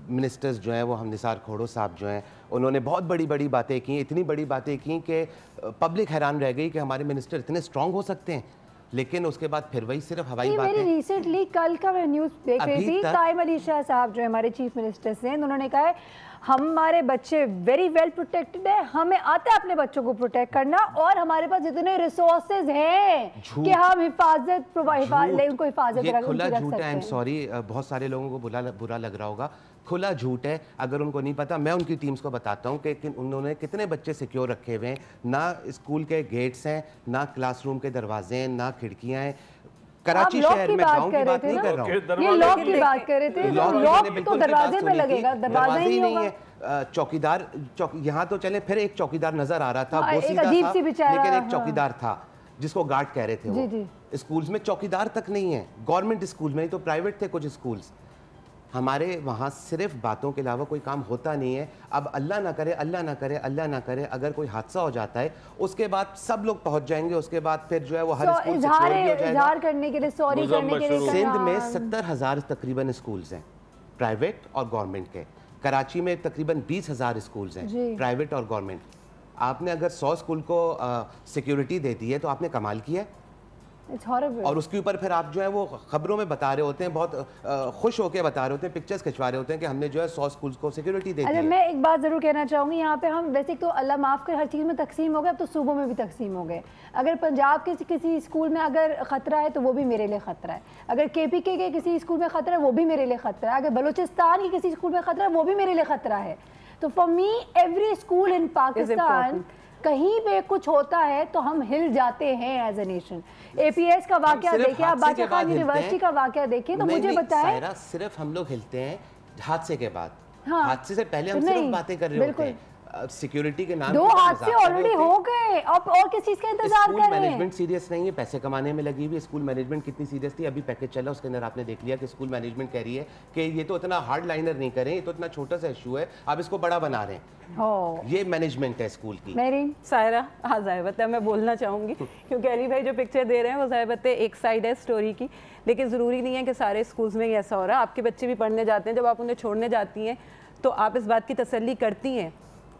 मिनिस्टर्स जो हैं वो हम निसार खोड़ो साहब जो हैं, उन्होंने बहुत बड़ी बड़ी बातें की, इतनी बड़ी बातें की कि पब्लिक हैरान रह गई कि हमारे मिनिस्टर इतने स्ट्रॉन्ग हो सकते हैं। लेकिन उसके बाद फिर वही सिर्फ हवाई बातें। मेरी रिसेंटली कल का मैं न्यूज़ देख रही थी, कायम अली शाह साहब जो हमारे चीफ मिनिस्टर हैं, उन्होंने कहा है हमारे बच्चे वेरी वेल प्रोटेक्टेड है, हमें आता है अपने बच्चों को प्रोटेक्ट करना, और हमारे पास इतने रिसोर्सेज हैं कि हम हिफाजत उनको हिफाजत ये खुला झूठ है। आई एम सॉरी, बहुत सारे लोगों को बुरा लग रहा होगा। खुला झूठ है। अगर उनको नहीं पता, मैं उनकी टीम्स को बताता हूँ कि उन्होंने कितने बच्चे सिक्योर रखे हुए हैं। ना स्कूल के गेट्स हैं, ना क्लासरूम के दरवाजे हैं, ना खिड़कियाँ हैं। कराची शहर में, गांव की बात नहीं कर रहा हूँ, ये लॉक की बात कर रहे थे। लॉक तो दरवाजे पे लगेगा, दरवाजा ही नहीं है। चौकीदार यहाँ तो चले, फिर एक चौकीदार नजर आ रहा था, लेकिन एक चौकीदार था जिसको गार्ड कह रहे थे। वो स्कूल्स में चौकीदार तक नहीं है, गवर्नमेंट स्कूल में, तो प्राइवेट थे कुछ स्कूल्स। ہمارے وہاں صرف باتوں کے علاوہ کوئی کام ہوتا نہیں ہے. اب اللہ نہ کرے اللہ نہ کرے اگر کوئی حادثہ ہو جاتا ہے اس کے بعد سب لوگ پہنچ جائیں گے, اس کے بعد پھر جو ہے وہ ہر اسکول سیکیور بھی ہو جائے گا. اظہار کرنے کے لیے, سوری کرنے کے لیے سندھ میں 70,000 تقریباً اسکولز ہیں پرائیویٹ اور گورنمنٹ کے. کراچی میں تقریباً 20,000 اسکولز ہیں پرائیویٹ اور گورنمنٹ. آپ نے اگر 100 اسکول کو سیکیورٹی دے دی ہے تو آپ نے کمال کیا ہے. اور اس کے اوپر پھر آپ جو ہے وہ خبروں میں بتا رہے ہوتے ہیں, بہت خوش ہو کے بتا رہے ہوتے ہیں, پکچرز کھنچوا رہے ہوتے ہیں کہ ہم نے جو ہے 100 اسکولز کو سیکیورٹی دے دی ہے. میں ایک بات ضرور کہنا چاہوں گی یہاں پہ, ہم ویسے تو اللہ معاف کر ہر چیز میں تقسیم ہو گئے, اب تو صوبوں میں بھی تقسیم ہو گئے. اگر پنجاب کے کسی اسکول میں اگر خطرہ ہے تو وہ بھی میرے لیے خطرہ ہے, اگر KPK کے کسی اسکول میں خطرہ ہے وہ بھی میرے لیے خطرہ ہے, اگر بلوچستان کے کسی اسکول میں خطرہ ہے وہ بھی میرے لیے خطرہ ہے. تو فار می ایوری اسکول ان پاکستان کہیں پہ کچھ ہوتا ہے تو ہم ہل جاتے ہیں ایز اے نیشن. APS کا واقعہ دیکھیں, آپ باچا خان یونیورسٹی کا واقعہ دیکھیں, تو مجھے بتائیں صرف ہم لوگ ہلتے ہیں حادثے کے بعد, حادثے سے پہلے ہم صرف باتیں کر رہے ہوتے ہیں. سیکیورٹی کے نام 2 حادثے آلریڈی ہو گئے, اب اور کس چیز کا انتظار کر رہے ہیں. اسکول مینجمنٹ سیریس نہیں ہے, پیسے کمانے میں لگی ہوئی. اسکول مینجمنٹ کتنی سیریس تھی, ابھی پیکج چلا اس کے اندر آپ نے دیکھ لیا کہ اسکول مینجمنٹ کہہ رہی ہے کہ یہ تو اتنا ہارڈ لائنر نہیں کریں, یہ تو اتنا چھوٹا سا ایشو ہے, آپ اس کو بڑا بنا رہے ہیں. یہ مینجمنٹ ہے اسکول کی. سائرہ, ہاں ظاہر ہے میں بولنا چاہوں گی کیونکہ علی بھائی جو پکچر دے رہے ہیں وہ ظاہر ہے ایک سائڈ ہے اسٹوری کی, لیکن ضروری نہیں ہے کہ سارے اسکولز میں یہ ایسا ہو رہا ہے. آپ کے بچے بھی پڑھنے جاتے ہیں, جب آپ انہیں چھوڑنے جاتی ہیں تو آپ اس بات کی تسلی کرتی ہیں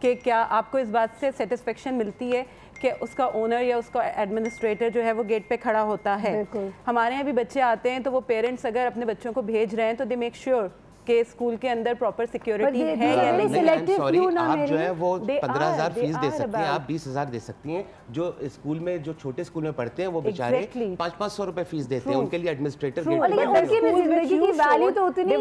کہ کیا آپ کو اس بات سے سیٹسفیکشن ملتی ہے کہ اس کا اونر یا اس کا ایڈمنسٹریٹر جو ہے وہ گیٹ پہ کھڑا ہوتا ہے. ہمارے یہاں بھی بچے آتے ہیں تو وہ پیرنٹس اگر اپنے بچوں کو بھیج رہے ہیں تو دے میک شیور کہ اسکول کے اندر پراپر سیکیورٹی ہے یا نہیں. سوری, آپ جو ہے وہ 15,000 فیس دے سکتی ہیں, آپ 20,000 دے سکتی ہیں. جو اسکول میں جو چھوٹے اسکول میں پڑھتے ہیں وہ بیچارے 500 روپے فیس دیتے ہیں, ان کے لیے ایڈمنسٹریٹر زندگی کی ویلیو تو اتنی ہے.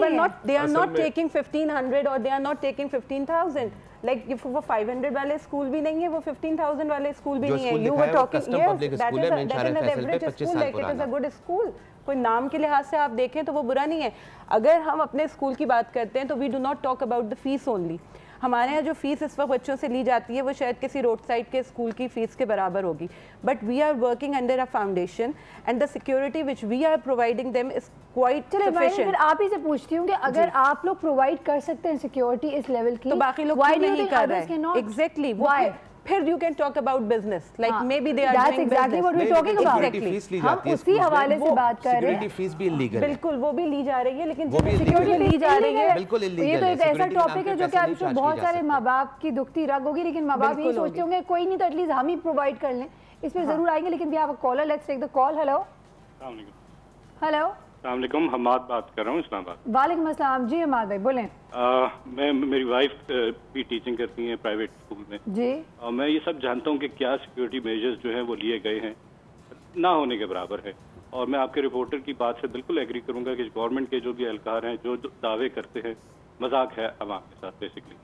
They are not taking 1,500 or they are not taking 15,000. Like وہ 500 والے اسکول بھی نہیں ہے, وہ 15,000 والے اسکول بھی نہیں ہے. You were talking, yes, that is an average school, like it is a good school. کوئی نام کے لحاظ سے آپ دیکھیں تو وہ برا نہیں ہے. اگر ہم اپنے اسکول کی بات کرتے ہیں تو we do not talk about the fees only. ہمارے یہاں جو فیس اس وقت بچوں سے لی جاتی ہے وہ شاید کسی روڈ سائڈ کے اسکول کی فیس کے برابر ہوگی, but we are working under a foundation and the security which we are providing them is quite sufficient. آپ ہی سے پوچھتی ہوں کہ اگر آپ لوگ پرووائڈ کر سکتے ہیں سیکیورٹی اس لیول کی تو باقی لوگ کیوں نہیں کر رہے ہیں؟ ایگزیکٹلی, پھر you can talk about business, like maybe they are doing business. That's exactly what we're talking about. ہم اسی حوالے سے بات کر رہے ہیں. سیکیورٹی فیس بھی انلیگل ہے. بالکل وہ بھی لی جا رہی ہے, لیکن سیکیورٹی لی جا رہی ہے بالکل انلیگل ہے. یہ تو ایک ایسا ٹاپک ہے جو کہ آپ سے بہت سارے ماں باپ کی دکھتی رگ ہوگی, لیکن ماں باپ یہ سوچتے ہوں گے کوئی نہیں تو ایٹ لیسٹ ہم ہی پرووائڈ کر لیں. اس پہ ضرور آئیں گے, لیکن بھی آپ caller, let's take the call. Hello. Hello. السلام علیکم, حماد بات کر رہا ہوں اسلام آباد. وعلیکم السلام. جی حماد بھائی بولیں. میری وائف بھی ٹیچنگ کرتی ہیں پرائیویٹ اسکول میں. جی. میں یہ سب جانتا ہوں کہ کیا سیکیورٹی میجرز جو ہیں وہ لیے گئے ہیں نہ ہونے کے برابر ہے, اور میں آپ کے رپورٹر کی بات سے بالکل ایگری کروں گا کہ گورنمنٹ کے جو بھی اہلکار ہیں جو دعوے کرتے ہیں مذاق ہے عوام کے ساتھ بیسکلی.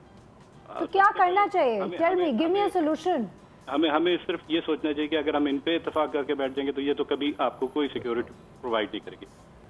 تو کیا کرنا چاہیے؟ Tell me, give me a solution. ہمیں صرف یہ سوچنا چاہیے کہ اگر ہم ان پہ اتفاق کر کے بیٹھ جائیں گے تو یہ تو کبھی آپ کو کوئی سیکیورٹی پرووائڈ نہیں کرے گی.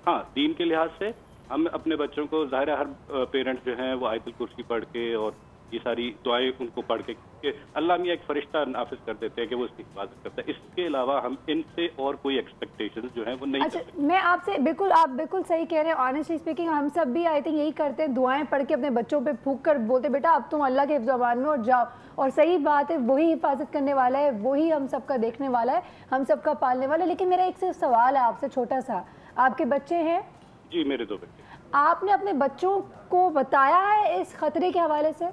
ہاں, دین کے لحاظ سے ہم اپنے بچوں کو, ظاہر ہے ہر پیرنٹ جو ہیں وہ آیت الکرسی پڑھ کے اور یہ ساری دعائیں ان کو پڑھ کے کہ اللہ میں ایک فرشتہ نافذ کر دیتے ہیں کہ وہ اس کی حفاظت کرتا ہے. اس کے علاوہ ہم ان سے اور کوئی ایکسپیکٹیشن جو ہیں وہ نہیں کرتے. میں آپ سے بالکل, آپ بالکل صحیح کہہ رہے ہیں. آنیسٹلی اسپیکنگ ہم سب بھی آئی تھنک یہی کرتے ہیں, دعائیں پڑھ کے اپنے بچوں پہ پھونک کر بولتے بیٹا اب تم اللہ کے حفظ و امان میں اور جاؤ. اور صحیح بات ہے, وہی حفاظت کرنے والا ہے, وہی ہم سب کا دیکھنے والا ہے, ہم سب کا پالنے والا ہے. لیکن میرا ایک صرف سوال ہے آپ سے چھوٹا سا. آپ کے بچے ہیں؟ جی میرے 2 بچے. آپ نے اپنے بچوں کو بتایا ہے اس خطرے کے حوالے سے؟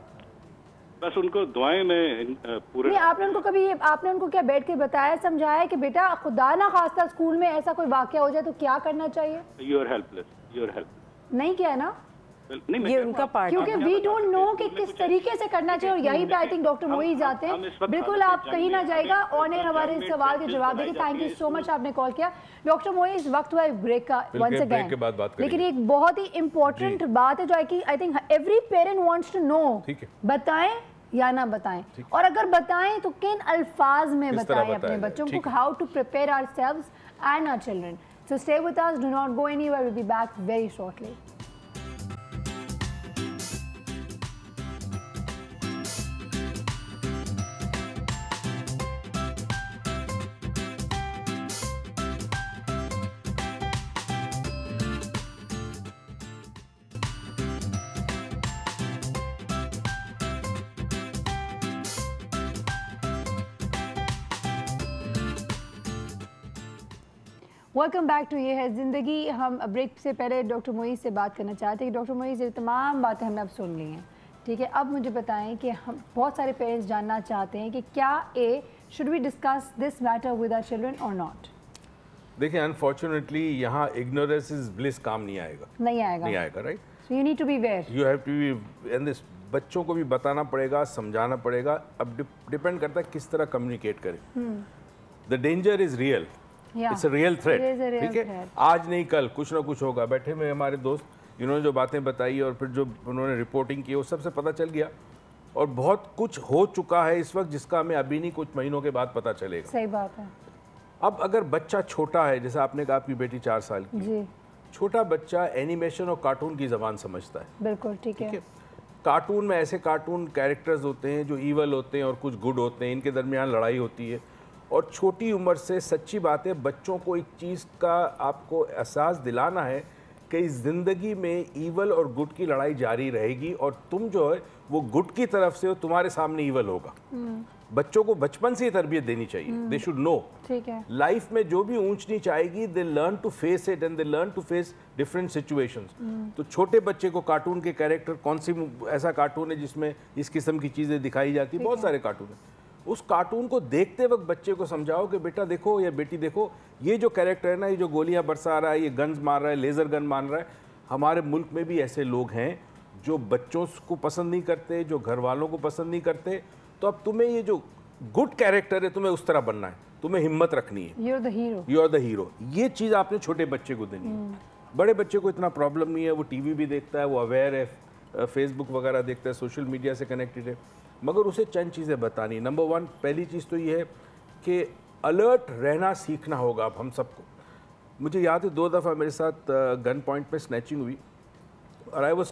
بس ان کو دعائیں میں پورے. نہیں, آپ نے ان کو کبھی, آپ نے ان کو کیا بیٹھ کے بتایا, سمجھایا کہ بیٹا خدا نہ خواستہ اسکول میں ایسا کوئی واقعہ ہو جائے تو کیا کرنا چاہیے؟ You are helpless, you are help. نہیں کیا نا, یہ ان کا پارٹ, کیونکہ وی ڈونٹ نو کہ کس طریقے سے کرنا چاہیے. اور یہیں پہ آئی تھنک ڈاکٹر معیز آتے ہیں. بالکل آپ کہیں نہ جائے گا, آن ایئر ہمارے سوال کے جواب دیں گے. تھینک یو سو مچ, آپ نے کال کیا. ڈاکٹر معیز, وقت ہوا ہے بریک کا ونس اگین, لیکن ایک بہت ہی امپورٹنٹ بات ہے جو I think every parent wants to know. بتائیں یا نہ بتائیں, اور اگر بتائیں تو کن الفاظ میں بتائیں اپنے بچوں کو, how to prepare ourselves and our children. So stay with us, do not go anywhere, we'll be back very shortly. Welcome back to ये है ज़िंदगी। हम ब्रेक से पहले डॉक्टर मोइज़ से बात करना चाहते हैं कि डॉक्टर मोइज़ ये तमाम बातें हमने अब सुन ली हैं, ठीक है। अब मुझे बताएं कि हम बहुत सारे पेरेंट्स जानना चाहते हैं कि क्या should we discuss this matter with our children और नॉट। देखिए अनफॉर्चुनेटली यहाँ इग्नोरेंस इज ब्लिस काम नहीं आएगा right. So you need to be aware, you have to be in this. बच्चों को भी बताना पड़ेगा, समझाना पड़ेगा। अब डिपेंड करता है किस तरह कम्युनिकेट करें। The danger is real, it's a real threat, ठीक है। आज नहीं कल कुछ ना कुछ होगा। बैठे में हमारे दोस्त इन्होंने जो बातें बताई और फिर जो उन्होंने रिपोर्टिंग की वो सबसे पता चल गया, और बहुत कुछ हो चुका है इस वक्त जिसका हमें अभी नहीं कुछ महीनों के बाद पता चलेगा। सही बात है। अब अगर बच्चा छोटा है, जैसे आपने कहा आपकी बेटी 4 साल की जी। छोटा बच्चा एनिमेशन और कार्टून की ज़बान समझता है, बिल्कुल ठीक है। कार्टून में ऐसे कार्टून कैरेक्टर्स होते हैं जो ईवल होते हैं और कुछ गुड होते हैं, इनके दरमियान लड़ाई होती है। और छोटी उम्र से सच्ची बात है बच्चों को एक चीज़ का आपको एहसास दिलाना है कि इस ज़िंदगी में ईवल और गुड की लड़ाई जारी रहेगी, और तुम जो है वो गुड की तरफ से हो, तुम्हारे सामने ईवल होगा। बच्चों को बचपन से ही तरबियत देनी चाहिए। दे शुड नो, ठीक है, लाइफ में जो भी ऊंच नीच आएगी they learn to face it and they learn to face different situations. तो छोटे बच्चे को कार्टून के कैरेक्टर, कौन सी ऐसा कार्टून है जिसमें इस किस्म की चीज़ें दिखाई जाती है, बहुत सारे कार्टून हैं। उस कार्टून को देखते वक्त बच्चे को समझाओ कि बेटा देखो या बेटी देखो, ये जो कैरेक्टर है ना, ये जो गोलियां बरसा रहा है, ये गन्स मार रहा है, लेज़र गन मार रहा है, हमारे मुल्क में भी ऐसे लोग हैं जो बच्चों को पसंद नहीं करते, जो घर वालों को पसंद नहीं करते। तो अब तुम्हें ये जो गुड कैरेक्टर है तुम्हें उस तरह बनना है, तुम्हें हिम्मत रखनी है। You are the hero, you are the hero. ये चीज़ आपने छोटे बच्चे को देनी है। बड़े बच्चे को इतना प्रॉब्लम नहीं है, वो टीवी भी देखता है, वो अवेयर है, फेसबुक वगैरह देखता है, सोशल मीडिया से कनेक्टेड है, मगर उसे चंद चीज़ें बतानी। नंबर 1 पहली चीज़ तो ये है कि अलर्ट रहना सीखना होगा अब हम सबको। मुझे याद है 2 दफ़ा मेरे साथ गन पॉइंट पे स्नैचिंग हुई और I was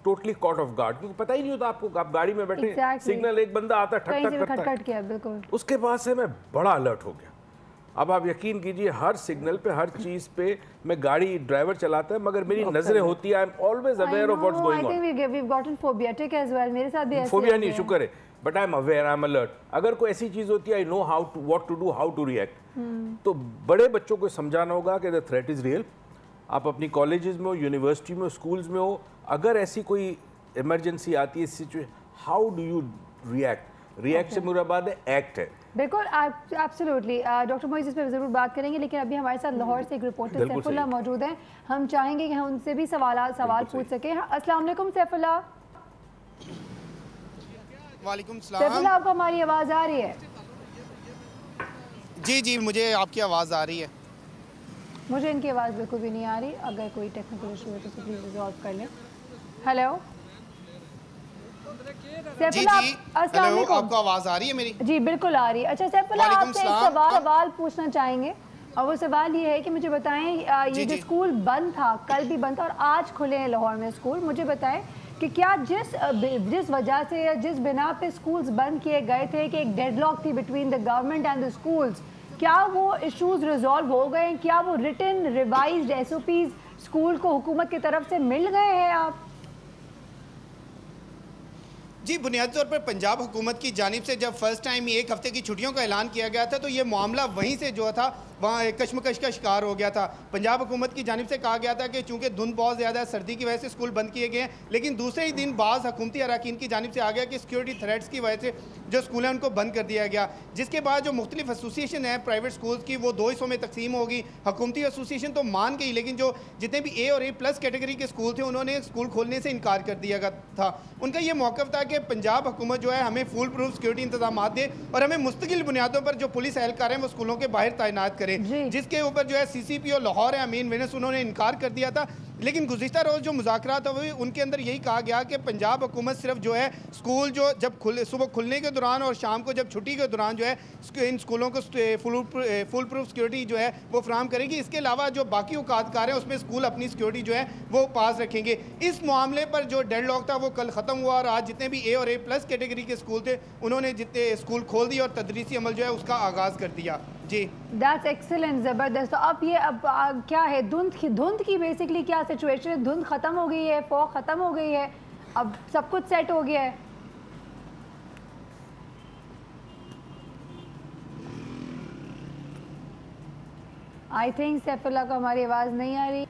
totally caught off guard, क्योंकि पता ही नहीं होता आपको, आप गाड़ी में बैठे सिग्नल एक बंदा आता है, ठक ठक करता है, बिल्कुल। उसके बाद से मैं बड़ा अलर्ट हो गया। अब आप यकीन कीजिए हर सिग्नल पे, हर चीज पे, मैं गाड़ी ड्राइवर चलाता है मगर मेरी नजरें होती है, I am always aware of what's going on. I think we have gotten phobiatic as well, मेरे साथ भी ऐसे फोबिया नहीं, शुक्र है, but I am aware, I am alert. अगर कोई ऐसी चीज होती है I know how to, what to do, how to react. तो बड़े बच्चों को समझाना होगा कि द थ्रेट इज रियल। आप अपनी कॉलेजेस में हो, यूनिवर्सिटी में हो, स्कूल्स में हो, अगर ऐसी कोई इमरजेंसी आती है situation, how do you react. React से मुराद है एक्ट है। बिल्कुल, एब्सोल्युटली। डॉक्टर मोइज़ इस पर ज़रूर बात करेंगे, लेकिन अभी हमारे साथ लाहौर से एक रिपोर्टर सैफुल्लाह मौजूद हैं। हम चाहेंगे कि हम उनसे भी सवाल पूछ सकें। अस्सलाम वालेकुम सैफुल्लाह। वालेकुम सलाम। सैफुल्लाह, आपको हमारी आवाज़ आ रही है? जी जी, मुझे आपकी आवाज़ आ रही है। मुझे इनकी आवाज़ बिल्कुल भी नहीं आ रही। अगर कोई टेक्निकल इशू है तो प्लीज़ रिजॉल्व कर लें। हेलो सैफुल्लाह, अस्सलाम वालेकुम। आपको आवाज़ आ रही है मेरी? जी बिल्कुल आ रही है। अच्छा सैफुल्लाह, आपसे एक सवाल पूछना चाहेंगे, और वो सवाल ये है कि मुझे बताएं, ये जो स्कूल बंद था, कल भी बंद था और आज खुले हैं लाहौर में स्कूल, मुझे बताएं कि क्या जिस वजह से या जिस बिना पे स्कूल्स बंद किए गए थे कि एक डेडलॉक थी between the government and the schools, क्या वो इश्यूज रिजॉल्व हो गए? क्या वो रिटन रिवाइज्ड SOPs स्कूल को हुकूमत की तरफ से मिल गए हैं? आप जी, बुनियादी तौर पर पंजाब हुकूमत की जानिब से जब फर्स्ट टाइम 1 हफ्ते की छुट्टियों का ऐलान किया गया था तो ये मामला वहीं से जो था वहाँ कश्मकश का शिकार हो गया था। पंजाब हुकूमत की जानिब से कहा गया था कि चूँकि धुंध बहुत ज़्यादा है, सर्दी की वजह से स्कूल बंद किए गए हैं, लेकिन दूसरे ही दिन बाज़ हुकूमती अरकान की जानिब से आ गया कि सिक्योरिटी थ्रेट्स की वजह से जो स्कूल हैं उनको बंद कर दिया गया। जिसके बाद जो मुख्तलिफ एसोसिएशन है प्राइवेट स्कूल्स की, वो 2 हिस्सों में तकसीम होगी। हुकूमती एसोसिएशन तो मान गई, लेकिन जो जितने भी A और A+ कैटेगरी के स्कूल थे उन्होंने स्कूल खोलने से इनकार कर दिया गया था। उनका ये मौक़िफ़ था कि पंजाब हुकूमत जो है हमें फुल प्रूफ सिक्योरिटी इंतजाम दे और हमें मुस्तकिल बुनियादों पर जो पुलिस एहलकार हैं वो स्कूलों के बाहर तैनात करे। जिसके ऊपर जो है CCPO लाहौर है अमीन वेनस, उन्होंने इनकार कर दिया था। लेकिन गुज़िश्ता रोज़ जो मुज़ाकरात हुए उनके अंदर यही कहा गया कि पंजाब हुकूमत सिर्फ जो है स्कूल जो जब सुबह खुलने के दौरान और शाम को जब छुट्टी के दौरान जो है इन स्कूलों को फुल प्रूफ सिक्योरिटी जो है वो फराहम करेगी। इसके अलावा जो बाकी औकातकार हैं उसमें स्कूल अपनी सिक्योरिटी जो है वो पास रखेंगे। इस मामले पर जो डेडलॉक था वो कल ख़त्म हुआ और आज जितने भी A और A+ कैटेगरी के स्कूल थे उन्होंने जितने स्कूल खोल दिए और तदरीसी अमल जो है उसका आगाज़ कर दिया। जी, दैट्स एक्सीलेंट, ज़बरदस्त। तो अब ये क्या है, धुंध की बेसिकली क्या सिचुएशन है? धुंध ख़त्म हो गई है, फॉग ख़त्म हो गई है, अब सब कुछ सेट हो गया है? आई थिंक सैफुल्लाह को हमारी आवाज़ नहीं आ रही।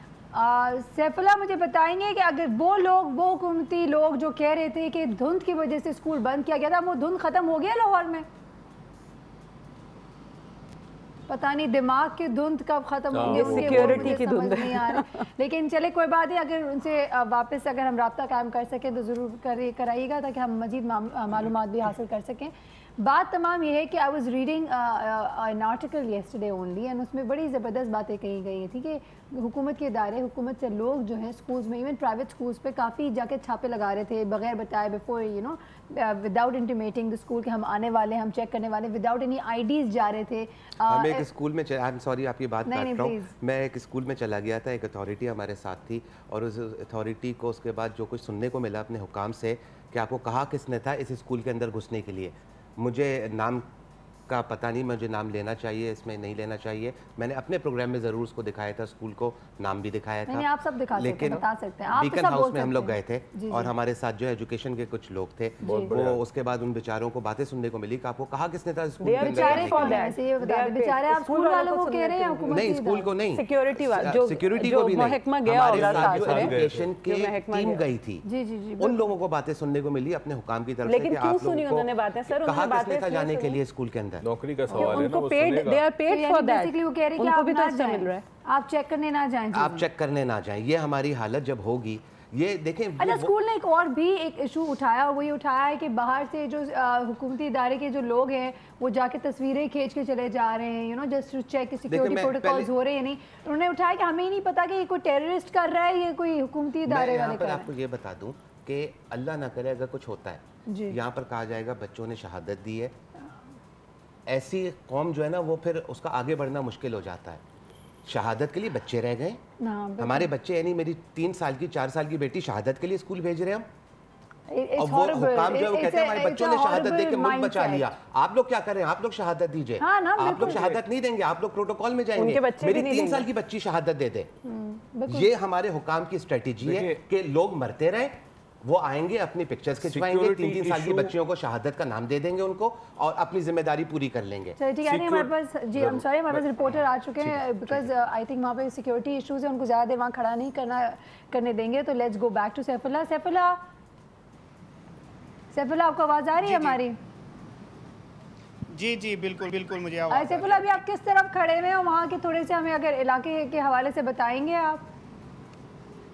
सैफुल्लाह मुझे बताएंगे कि अगर वो लोग, वो हुकूमती लोग जो कह रहे थे कि धुंध की वजह से स्कूल बंद किया गया था, वो धुंध ख़त्म हो गया लाहौर में? पता नहीं दिमाग की धुंध कब ख़त्म होंगे, सिक्योरिटी की धुंध नहीं आ रही। लेकिन चले कोई बात नहीं, अगर उनसे वापस अगर हम रब्ता कायम कर सकें तो ज़रूर कराइएगा ताकि हम मज़ीद मालूमात भी हासिल कर सकें। बात तमाम ये है कि I was reading an article yesterday only and उसमें बड़ी ज़बरदस्त बातें कही गई थी कि हुकूमत के इदारे, हुकूमत से लोग जो हैं स्कूल्स में, इवन प्राइवेट स्कूल्स पे काफ़ी जाके छापे लगा रहे थे बगैर बताए, before you know, without intimating the school के हम आने वाले, हम चेक करने वाले, विदाउट एनी आईडीज़ जा रहे थे। हम एक स्कूल में, आई एम सॉरी आपकी बात काट रहा हूँ, मैं एक स्कूल में चला गया था, एक अथॉरिटी हमारे साथ थी और उस अथॉरिटी को उसके बाद जो कुछ सुनने को मिला अपने हुकाम से कि आपको कहा किसने था इस स्कूल के अंदर घुसने के लिए, मुझे नाम का पता नहीं, मुझे नाम लेना चाहिए, इसमें नहीं लेना चाहिए। मैंने अपने प्रोग्राम में ज़रूर उसको दिखाया था, स्कूल को नाम भी दिखाया था। नहीं, आप सब दिखा सकते हैं, बता सकते हैं, आप बीकन सब हाउस में हम लोग गए थे जी, और हमारे साथ जो एजुकेशन के कुछ लोग थे, वो उसके बाद उन बेचारों को बातें सुनने को मिली कि आपको कहा किसने था स्कूल के अंदर। बेचारे आप स्कूल वालों को कह रहे हैं, नहीं स्कूल को नहीं, सिक्योरिटी को भी नहीं, हमारे साथ जो एजुकेशन की टीम गई थी उन लोगों को बातें सुनने को मिली अपने हुकाम की तरफ से कि आप लोगों को कहा किसने था जाने के लिए स्कूल के अंदर। नौकरी का सवाल है ना, उनको paid, they are paid for that, basically वो कह रहे हैं कि आप भी तो मिल रहा है, आप चेक करने ना जाएं, आप चेक करने ना जाएं, ये हमारी हालत जब होगी। ये देखें, अच्छा स्कूल ने एक और भी एक इशू उठाया, वो ये उठाया है कि बाहर से जो हुकूमती इदारे के जो लोग हैं वो जाके तस्वीरें खींच के चले जा रहे हैं, you know, just to check security protocols हो रहे हैं नहीं। उन्होंने उठाया कि हमें ही नहीं पता कि ये कोई टेररिस्ट कर रहा है, ये कोई हुकूमती इदारे वाले कर रहे हैं। आपको ये बता दूं कि अल्लाह ना करे अगर कुछ होता है, यहाँ पर कहा जाएगा बच्चों ने शहादत दी है, ऐसी कौम जो है ना वो फिर उसका आगे बढ़ना मुश्किल हो जाता है। शहादत के लिए बच्चे रह गए, हमारे बच्चे, यानी मेरी 3 साल की 4 साल की बेटी शहादत के लिए स्कूल भेज रहे हैं हम, और वो हुकाम जो है वो कहते हैं हमारे बच्चों ने शहादत दे के मुल्क बचा लिया। आप लोग क्या करें, आप लोग शहादत दीजिए, आप लोग शहादत नहीं देंगे, आप लोग प्रोटोकॉल में जाएंगे, मेरी 3 साल की बच्ची शहादत दे दे। ये हमारे हुकाम की स्ट्रेटेजी है कि लोग मरते रहे, वो आएंगे अपनी पिक्चर्स खिंचवाएंगे, 3-3 साल की बच्चियों को शहादत का नाम दे देंगे उनको और अपनी जिम्मेदारी पूरी कर लेंगे। ठीक है, हमारे पास जी, I'm sorry, हमारे पास रिपोर्टर आ चुके हैं बिकॉज आई थिंक वहाँ पे सिक्योरिटी इश्यूज है, उनको ज़्यादा देर वहाँ खड़ा नहीं करने देंगे। तो let's go back to Saifullah. Saifullah आपको आवाज़ आ रही है हमारी? जी जी बिल्कुल बिल्कुल मुझे आवाज़। सैफुल्लाह अभी आप किस तरफ खड़े हुए हैं वहाँ के, थोड़े से हमें अगर इलाके के हवाले से बताएंगे आप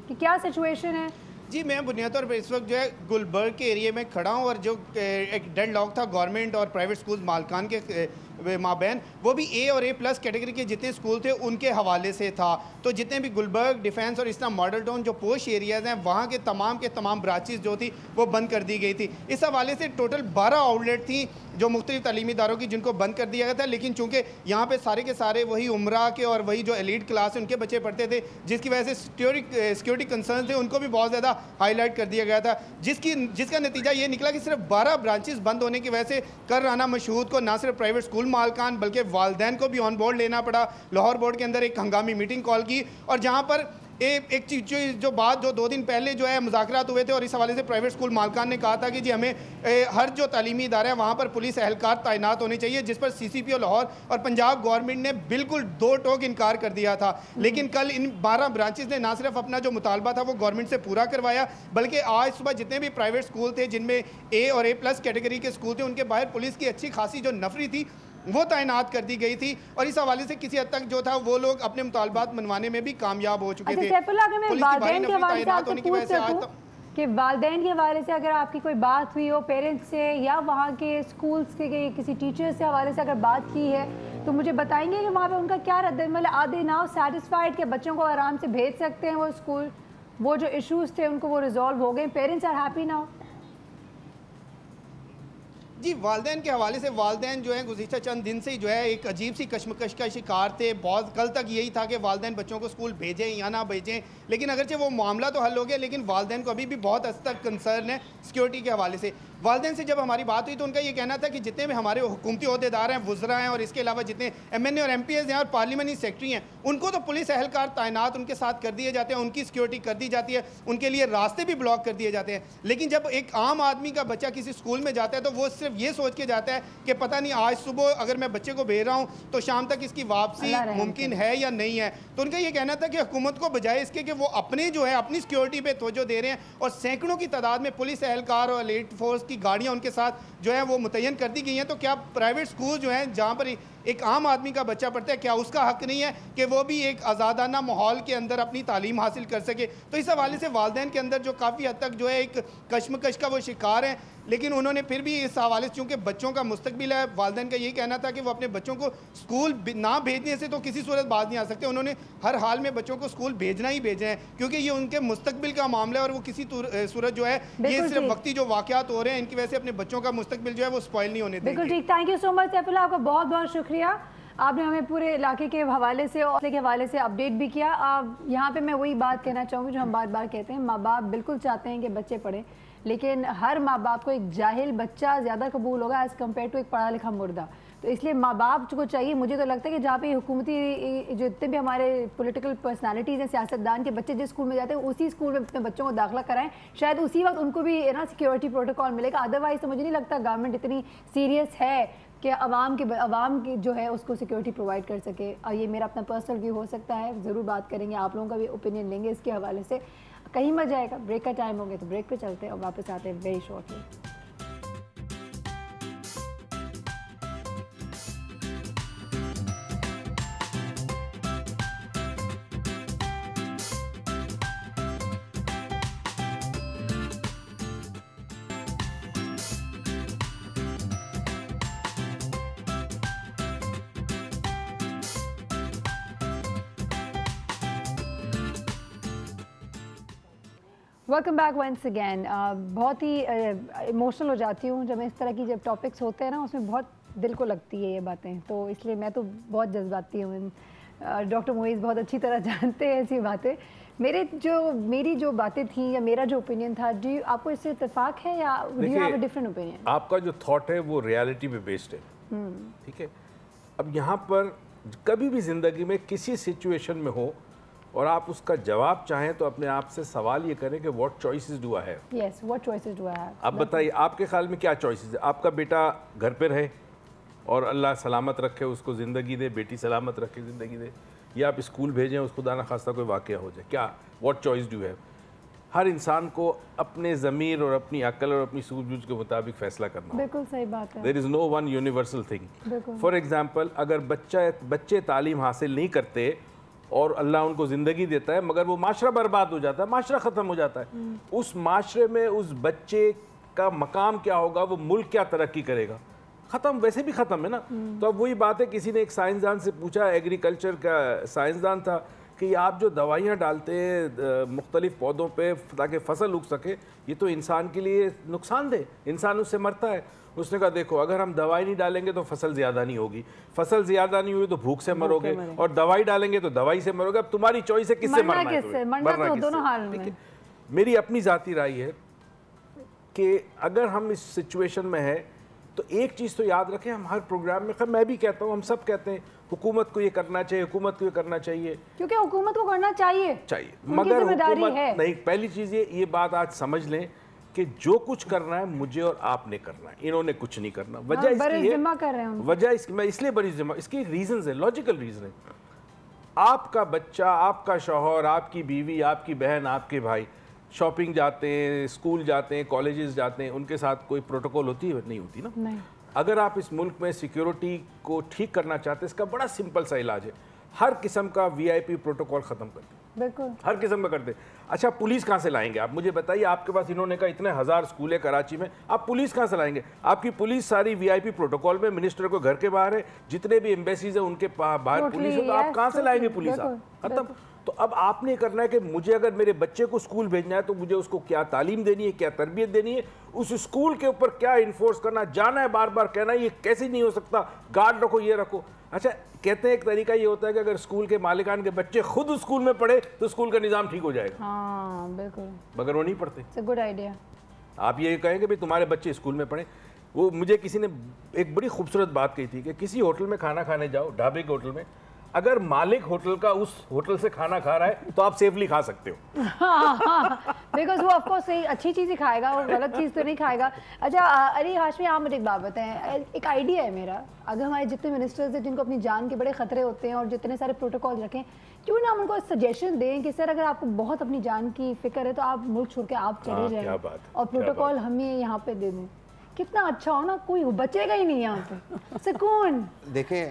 कि क्या सिचुएशन है? जी मैं बुनियादी तौर पर इस वक्त जो है गुलबर्ग के एरिया में खड़ा हूँ और जो एक डेड लॉक था गवर्नमेंट और प्राइवेट स्कूल मालकान के माबैन, वो भी ए और A+ कैटेगरी के जितने स्कूल थे उनके हवाले से था। तो जितने भी गुलबर्ग, डिफेंस और इस तरह मॉडल टाउन जो पोश एरियाज़ हैं वहाँ के तमाम ब्रांचेस जो थी वो बंद कर दी गई थी। इस हवाले से टोटल 12 आउटलेट थी जो मुख्तलिफ तालीमी इदारों की जिनको बंद कर दिया गया था, लेकिन चूँकि यहाँ पर सारे के सारे वही उमरा के और वही जो एलीट क्लास है उनके बच्चे पढ़ते थे, जिसकी वजह से सिक्योरिटी कंसर्न थे उनको भी बहुत ज़्यादा हाईलाइट कर दिया गया था, जिसका नतीजा ये निकला कि सिर्फ 12 ब्रांचेस बंद होने की वजह से कर राना मशहूद को ना सिर्फ प्राइवेट स्कूल मालकान बल्कि वालदैन को भी ऑन बोर्ड लेना पड़ा। लाहौर बोर्ड के अंदर एक हंगामी मीटिंग कॉल की और जहां पर एक चीज जो बात जो 2 दिन पहले जो है मुज़ाकरात हुए थे और इस हवाले से प्राइवेट स्कूल मालकान ने कहा था कि जी हमें हर जो तालीमी इदारा है वहाँ पर पुलिस एहलकार तैनात होने चाहिए, जिस पर CCPO लाहौर और पंजाब गवर्नमेंट ने बिल्कुल 2 टोक इनकार कर दिया था। लेकिन कल इन 12 ब्रांचेस ने ना सिर्फ अपना जो मुतालबा था वो गवर्नमेंट से पूरा करवाया, बल्कि आज सुबह जितने भी प्राइवेट स्कूल थे जिनमें A और A+ कैटेगरी के स्कूल थे उनके बाहर पुलिस की अच्छी खासी जो नफरी थी वो तैनात कर दी गई थी और इस हवाले से किसी हद तक जो था वो लोग अपने मुतालबात मनवाने में भी कामयाब हो चुके थे। कि वालदैन के हवाले से अगर आपकी कोई बात हुई हो पेरेंट्स से या वहाँ के स्कूल्स के किसी टीचर से हवाले से अगर बात की है तो मुझे बताएंगे कि वहाँ पे उनका क्या रद्द-ए-अमल? आर दे नाउ सैटिस्फाइड कि बच्चों को आराम से भेज सकते हैं वो स्कूल, वो जो इश्यूज थे उनको वो रिजॉल्व हो गए, पेरेंट्स आर हैप्पी नाउ? जी वालदैन के हवाले से वालदैन जो है गुज़िश्ता चंद दिन से ही जो है एक अजीब सी कश्मकश का शिकार थे। बहुत कल तक यही था कि वालदैन बच्चों को स्कूल भेजें या ना भेजें, लेकिन अगरचे वो मामला तो हल हो गया लेकिन वालदैन को अभी भी बहुत हद तक कंसर्न है सिक्योरिटी के हवाले से। वालदैन से जब हमारी बात हुई तो उनका ये कहना था कि जितने भी हमारे हुकूमती अहदेदार हैं, वुज़रा हैं और इसके अलावा जितने MNA और MPs हैं और पार्लियामेंट्री सेक्रेटरी हैं उनको तो पुलिस एहलकार तैनात उनके साथ कर दिए जाते हैं, उनकी सिक्योरिटी कर दी जाती है, उनके लिए रास्ते भी ब्लॉक कर दिए जाते हैं। लेकिन जब एक आम आदमी का बच्चा किसी स्कूल में जाता है तो वो सिर्फ یہ سوچ کے جاتا ہے کہ پتہ نہیں آج صبح اگر میں بچے کو بھیج رہا ہوں تو شام تک اس کی واپسی ممکن ہے یا نہیں ہے. تو ان کا یہ کہنا تھا کہ حکومت کو بجائے اس کے کہ وہ اپنے جو ہے اپنی سیکیورٹی پہ توجہ دے رہے ہیں اور سینکڑوں کی تعداد میں پولیس اہلکار اور ایلیٹ فورس کی گاڑیاں ان کے ساتھ جو ہے وہ متعین کر دی گئی ہیں. تو کیا پرائیویٹ سکول جو ہیں جہاں پر ایک عام آدمی کا بچہ پڑھتا ہے, کیا اس کا حق نہیں ہے کہ وہ بھی ایک آزادانہ ماحول کے اندر اپنی تعلیم حاصل کر سکے؟ تو اس حوالے سے والدین کے اندر جو کافی حد تک جو ہے ایک کشمکش کا وہ شکار ہیں. لیکن انہوں نے پھر بھی اس حوالے سے چونکہ بچوں کا مستقبل ہے, والدین کا یہی کہنا تھا کہ وہ اپنے بچوں کو اسکول نہ بھیجنے سے تو کسی صورت باز نہیں آ سکتے. انہوں نے ہر حال میں بچوں کو اسکول بھیجنا ہی بھیجنا ہے کیونکہ یہ ان کے مستقبل کا معاملہ ہے اور وہ کسی صورت جو ہے یہ صرف وقتی جو واقعات ہو رہے ہیں ان کی وجہ سے اپنے بچوں کا مستقبل جو ہے وہ اسپوائل نہیں ہونے دیں گے. بالکل ٹھیک, thank you so much Saif Ullah, آپ کا بہت بہت شکریہ. آپ نے ہمیں پورے علاقے کے حوالے سے اور کے حوالے سے اپڈیٹ بھی کیا. یہاں پہ میں وہی بات کہنا چاہوں گی جو ہم بار بار کہتے ہیں, ماں باپ بالکل چاہتے ہیں کہ بچے پڑھیں, لیکن ہر ماں باپ کو ایک جاہل بچہ زیادہ قبول ہوگا ایز کمپیئر ٹو ایک پڑھا لکھا مردہ. تو اس لیے ماں باپ کو چاہیے, مجھے تو لگتا ہے کہ جہاں پہ حکومتی جو اتنے بھی ہمارے پولیٹیکل پرسنالٹیز ہیں, سیاستدان کے بچے جس اسکول میں جاتے ہیں اسی اسکول میں اپنے بچوں کو داخلہ کرائیں. شاید اسی وقت ان کو بھی نا سیکیورٹی پروٹوکول ملے گا. ادروائز تو مجھے نہیں لگتا گورنمنٹ اتنی سیریس ہے کہ عوام کی جو ہے اس کو سیکیورٹی پرووائڈ کر سکے. اور یہ میرا اپنا پرسنل ویو ہو سکتا ہے, ضرور بات کریں گے, آپ لوگوں کا بھی اوپینین لیں گے اس کے حوالے سے. کہیں مت جائے گا, بریک کا ٹائم ہو گیا تو بریک پہ چلتے ہیں اور واپس آتے ہیں very shortly. Welcome back once again. بہت ہی ایموشنل ہو جاتی ہوں جب اس طرح کی جب ٹاپکس ہوتے ہیں نا, اس میں بہت دل کو لگتی ہے یہ باتیں, تو اس لیے میں تو بہت جذباتی ہوں. ڈاکٹر معیز بہت اچھی طرح جانتے ہیں ایسی باتیں. میری جو باتیں تھیں یا میرا جو اوپینین تھا, آپ کو اس سے اتفاق ہے یا do you have a different opinion? آپ کا جو تھاٹ ہے وہ ریالٹی پہ بیسڈ ہے, ٹھیک ہے. اب یہاں پر کبھی بھی زندگی میں کسی سچویشن میں ہو اور آپ اس کا جواب چاہیں تو اپنے آپ سے سوال یہ کریں کہ what choices do I have. Yes, what choices do I have. اب بتائیے آپ کے خیال میں کیا چوائسز ہے؟ آپ کا بیٹا گھر پہ رہے اور اللہ سلامت رکھے اس کو زندگی دے, بیٹی سلامت رکھے زندگی دے, یا آپ اسکول بھیجیں اس خدا نخواستہ کوئی واقعہ ہو جائے, کیا واٹ چوائس ڈو ہیو؟ ہر انسان کو اپنے ضمیر اور اپنی عقل اور اپنی سوجھ بوجھ کے مطابق فیصلہ کرنا ہے. بالکل صحیح بات ہے. There is no one universal thing. For example, اگر بچے تعلیم حاصل نہیں کرتے اور اللہ ان کو زندگی دیتا ہے مگر وہ معاشرہ برباد ہو جاتا ہے, معاشرہ ختم ہو جاتا ہے, اس معاشرے میں اس بچے کا مقام کیا ہوگا, وہ ملک کیا ترقی کرے گا؟ ختم, ویسے بھی ختم ہے نا. تو اب وہی بات ہے, کسی نے ایک سائنسدان سے پوچھا, ایگریکلچر کا سائنسدان تھا, کہ آپ جو دوائیاں ڈالتے ہیں مختلف پودوں پہ تاکہ فصل اگ سکے, یہ تو انسان کے لیے نقصان دہ, انسان اس سے مرتا ہے. اس نے کہا دیکھو, اگر ہم دوائی نہیں ڈالیں گے تو فصل زیادہ نہیں ہوگی, فصل زیادہ نہیں ہوگی تو بھوک سے مرو گے, اور دوائی ڈالیں گے تو دوائی سے مرو گے. اب تمہاری چوائس ہے کس سے مرنا ہے, مرنا کس سے. میری اپنی ذاتی رائے ہے کہ اگر ہم اس سچویشن میں ہیں تو ایک چیز تو یاد رکھیں, ہم ہر پروگرام میں, میں بھی کہتا ہوں, ہم سب کہتے ہیں حکومت کو یہ کرنا چاہیے, حکومت کو یہ کرنا چاہیے, کیونکہ حکومت کو کرنا چاہیے, مگر حکومت نہیں. پہلی چیز یہ بات آج سمجھ لیں کہ جو کچھ کرنا ہے مجھے اور آپ نے کرنا ہے, انہوں نے کچھ نہیں کرنا. وجہ اس کی ہے, وجہ میں اس لیے بڑی ذمہ, اس کی ریزنز ہیں, لاجیکل ریزن ہے. آپ کا بچہ, آپ کا شوہر, آپ کی بیوی, آپ کی بہن, آپ کے بھائی شاپنگ جاتے ہیں, اسکول جاتے ہیں, کالجز جاتے ہیں, ان کے ساتھ کوئی پروٹوکول ہوتی ہے؟ نہیں ہوتی نا. اگر آپ اس ملک میں سیکیورٹی کو ٹھیک کرنا چاہتے ہیں, اس کا بڑا سمپل سا علاج ہے, ہر قسم کا VIP پروٹوکول ختم کر دیں. بالکل ہر قسم کا کرتے. اچھا پولیس کہاں سے لائیں گے آپ مجھے بتائیے؟ آپ کے پاس انہوں نے کہا اتنے ہزار اسکول ہے کراچی میں, آپ پولیس کہاں سے لائیں گے؟ آپ کی پولیس ساری VIP پروٹوکول میں, منسٹر کو گھر کے باہر ہے, جتنے بھی ایمبیسیز ہیں ان کے باہر پولیس ہے, تو آپ کہاں سے لائیں گے پولیس؟ آپ ختم. تو اب آپ نے کرنا ہے کہ مجھے اگر میرے بچے کو اسکول بھیجنا ہے تو مجھے اس کو کیا تعلیم دینی ہے, کیا تربیت دینی ہے, اس اسکول کے اوپر کیا انفورس کرنا, جانا ہے بار بار کہنا یہ کیسے نہیں ہو سکتا, گارڈ رکھو, یہ رکھو. اچھا کہتے ہیں ایک طریقہ یہ ہوتا ہے کہ اگر اسکول کے مالکان کے بچے خود اسکول میں پڑھے تو اسکول کا نظام ٹھیک ہو جائے گا. ہاں بالکل, مگر وہ نہیں پڑھتے. Good idea. آپ یہ کہیں کہ تمہارے بچے اسکول میں پڑھیں. وہ مجھے کسی نے ایک بڑی خوبصورت بات کہی تھی کہ کسی ہوٹل میں کھانا کھانے جاؤ, ڈھابے کے ہوٹل میں, اگر مالک ہوٹل کا اس ہوٹل سے کھانا کھا رہا ہے تو آپ سیفلی کھا سکتے ہو. بیکاز وہ آف کورس اچھی چیز ہی کھائے گا, وہ غلط چیز تو نہیں کھائے گا. اچھا علی ہاشمی, آپ مجھے ایک بات بتائیں, ایک آئیڈیا ہے میرا, اگر ہمارے جتنے منسٹرز ہیں جن کو اپنی جان کے بڑے خطرے ہوتے ہیں اور جتنے سارے پروٹوکول رکھیں, کیوں نہ ہم ان کو سجیشن دیں کہ سر اگر آپ کو بہت اپنی جان کی فکر ہے تو آپ ملک چھوڑ کے آپ چلے جائیں اور پروٹوکول ہمیں یہاں پہ دے دیں. کتنا اچھا ہو نا, کوئی بچے گا ہی نہیں یہاں پہ, سکون. دیکھیں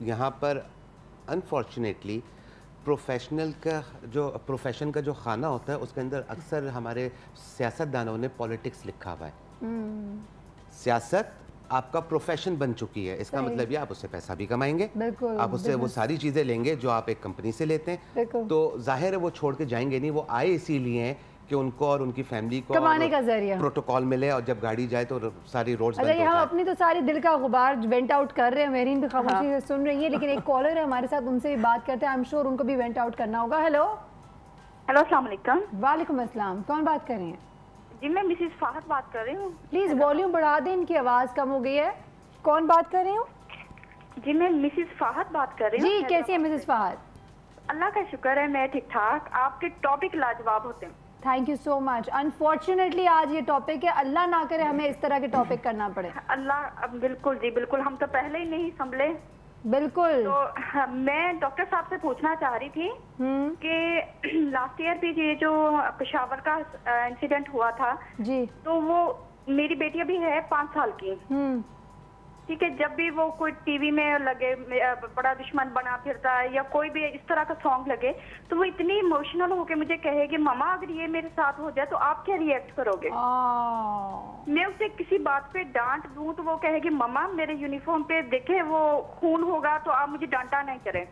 یہاں پر انفارچونیٹلی پروفیشن کا جو خانہ ہوتا ہے اس کے اندر اکثر ہمارے سیاستدانوں نے پالیٹکس لکھا ہوا ہے. سیاست آپ کا پروفیشن بن چکی ہے, اس کا مطلب یہ آپ اس سے پیسہ بھی کمائیں گے, آپ اس سے وہ ساری چیزیں لیں گے جو آپ ایک کمپنی سے لیتے ہیں, تو ظاہر ہے وہ چھوڑ کے جائیں گے نہیں. وہ آئے اسی لیے ہیں کہ ان کو اور ان کی فیملی کو کمانے کا ذریعہ پروٹوکول ملے, اور جب گاڑی جائے تو ساری روڈز بند ہو جائے. ہم اپنی تو ساری دل کا غبار وینٹ آؤٹ کر رہے ہیں, میرین بھی خاموشی سے سن رہی ہے, لیکن ایک کالر ہے ہمارے ساتھ, ان سے بھی بات کرتے ہیں, آئی ایم شیور ان کو بھی وینٹ آؤٹ کرنا ہوگا. ہیلو السلام علیکم. وعلیکم السلام, کون بات کر رہی ہیں؟ جی میں مسز فہد بات کر رہی ہوں. پلیز والیوم بڑھا دیں, ان کی آواز کم ہو گئی ہے. کون بات کر رہی ہوں؟ جی میں مسز فہد بات کر رہی ہوں. جی کیسی ہے مسز فہد؟ اللہ کا شکر ہے میں ٹھیک ٹھاک. آپ کے ٹاپک لاجواب ہوتے ہیں. Thank you so much. Unfortunately آج یہ ٹاپک ہے, اللہ نہ کرے ہمیں اس طرح کے ٹاپک کرنا پڑے. اللہ بالکل جی بالکل, ہم تو پہلے ہی نہیں سنبھلے. بالکل. تو میں ڈاکٹر صاحب سے پوچھنا چاہ رہی تھی کہ لاسٹ ایئر بھی یہ جو پشاور کا انسیڈنٹ ہوا تھا جی, تو وہ میری بیٹی ابھی ہے 5 سال کی, ٹھیک ہے, جب بھی وہ کوئی ٹی وی میں لگے بڑا دشمن بنا پھرتا ہے یا کوئی بھی اس طرح کا سانگ لگے تو وہ اتنی ایموشنل ہو کے مجھے کہے کہ ماما اگر یہ میرے ساتھ ہو جائے تو آپ کیا ریئیکٹ کرو گے. میں اسے کسی بات پہ ڈانٹ دوں تو وہ کہے گی ماما میرے یونیفارم پہ دیکھیں وہ خون ہوگا تو آپ مجھے ڈانٹا نہیں کریں.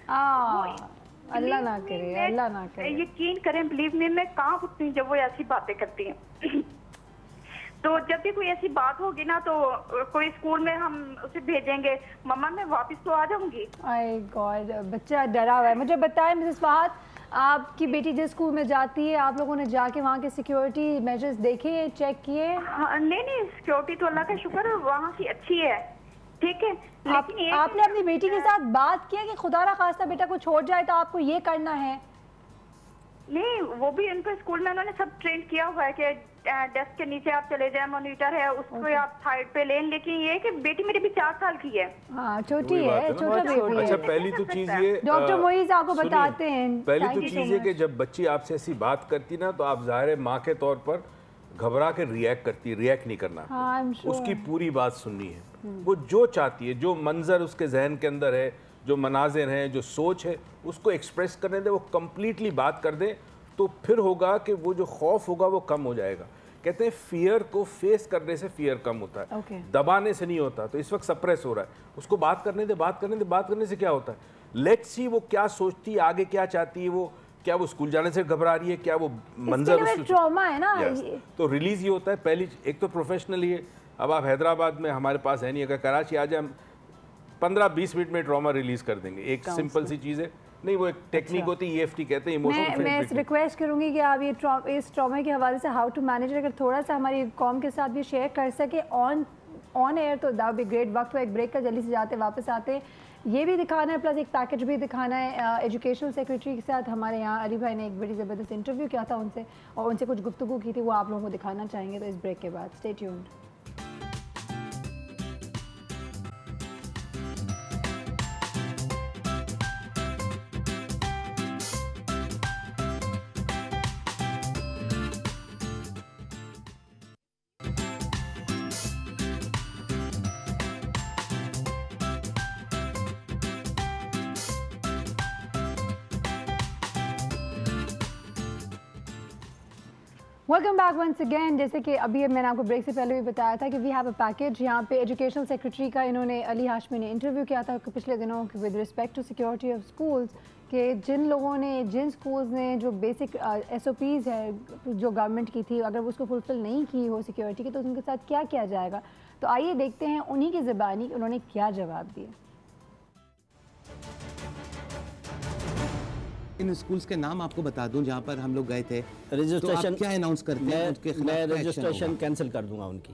اللہ نہ کرے, اللہ نہ کرے. یقین کریں بلیو می, میں کہاں اٹھتی ہوں جب وہ ایسی باتیں کرتی ہیں. تو جب بھی کوئی ایسی بات ہوگی نا تو کوئی اسکول میں ہم اسے بھیجیں گے, مما میں واپس تو آ جاؤں گی. آئی گاڈ, بچہ ڈرا ہوا ہے. مجھے بتائیں مسز فہد, آپ کی بیٹی جس اسکول میں جاتی ہے آپ لوگوں نے جا کے وہاں کے سیکیورٹی میجرز دیکھے, چیک کیے؟ نہیں سیکیورٹی تو اللہ کا شکر ہے وہاں کی اچھی ہے, ٹھیک ہے. آپ نے اپنی بیٹی کے ساتھ بات کیا کہ خدا نخواستہ بیٹا کو چھوڑ جائے تو آپ کو یہ کرنا ہے؟ نہیں, وہ بھی ان کو اسکول میں انہوں نے سب ٹرین کیا ہوا ہے کہ ڈیسک کے نیچے آپ چلے جائیں, مانیٹر ہے اس کو آپ سائڈ پہ لیں, لیکن یہ کہ بیٹی میری بھی 4 سال کی ہے. ہاں چھوٹی ہے, چھوٹا بیٹی ہے. اچھا پہلی تو چیز یہ ڈاکٹر معیز آپ کو بتاتے ہیں, پہلی تو چیز یہ کہ جب بچی آپ سے ایسی بات کرتی نا تو آپ ظاہر ہے ماں کے طور پر گھبرا کے ریئیکٹ کرتی, ریئیکٹ نہیں کرنا, اس کی پوری بات سننی ہے. وہ جو چاہتی ہے, جو منظر اس کے ذہن کے اندر ہے, جو مناظر ہیں, جو سوچ ہے, اس کو ایکسپریس کرنے دے, وہ کمپلیٹلی بات کر دے, تو پھر ہوگا کہ وہ جو خوف ہوگا وہ کم ہو جائے گا. کہتے ہیں فیئر کو فیس کرنے سے فیئر کم ہوتا ہے, دبانے سے نہیں ہوتا. تو اس وقت سپریس ہو رہا ہے, اس کو بات کرنے دے, بات کرنے دے. بات کرنے سے کیا ہوتا ہے, لیٹ سی وہ کیا سوچتی ہے, آگے کیا چاہتی ہے, وہ کیا وہ اسکول جانے سے گھبرا رہی ہے, کیا وہ منظر ٹراما ہے نا, تو ریلیز یہ ہوتا ہے. پہلی ایک تو پروفیشنل ہی ہے. اب آپ حیدرآباد میں ہمارے پاس ہے نہیں, اگر کراچی آ جائے ہم 15-20 منٹ میں ٹراما ریلیز کر دیں گے. ایک سمپل سی چیز ہے, نہیں وہ ایک ٹیکنیک ہوتی ہے, EFT کہتے ہیں, میں ریکویسٹ کروں گی کہ آپ یہ اس ٹراما کے حوالے سے ہاؤ ٹو مینیج اگر تھوڑا سا ہماری قوم کے ساتھ بھی شیئر کر سکے آن ایئر تو دیٹ بی گریٹ. وقت ایک بریک کا, جلدی سے جاتے واپس آتے, یہ بھی دکھانا ہے, پلس ایک پیکج بھی دکھانا ہے. ایجوکیشنل سیکریٹری کے ساتھ ہمارے یہاں علی بھائی نے ایک بڑی زبردست انٹرویو کیا تھا ان سے, اور ان سے کچھ گفتگو کی تھی, وہ آپ لوگوں کو دکھانا چاہیں گے. تو اس بریک کے بعد stay tuned. Welcome back once again. جیسے کہ ابھی میں نے آپ کو بریک سے پہلے بھی بتایا تھا کہ وی ہیو اے پیکیج. یہاں پہ ایجوکیشنل سیکریٹری کا انہوں نے علی ہاشمی نے انٹرویو کیا تھا پچھلے دنوں with respect to security of schools, کہ جن لوگوں نے, جن اسکولز نے جو بیسک SOPs ہے جو گورنمنٹ کی تھی, اگر وہ اس کو فلفل نہیں کی ہو سیکورٹی کی, تو ان کے ساتھ کیا کیا جائے گا. تو آئیے دیکھتے ہیں انہی کی زبانی انہوں نے کیا جواب دیے. ان اسکولز کے نام آپ کو بتا دوں جہاں پر ہم لوگ گئے تھے. رجسٹریشن کیا اناؤنس کرتے ہیں؟ میں رجسٹریشن کینسل کر دوں گا ان کی,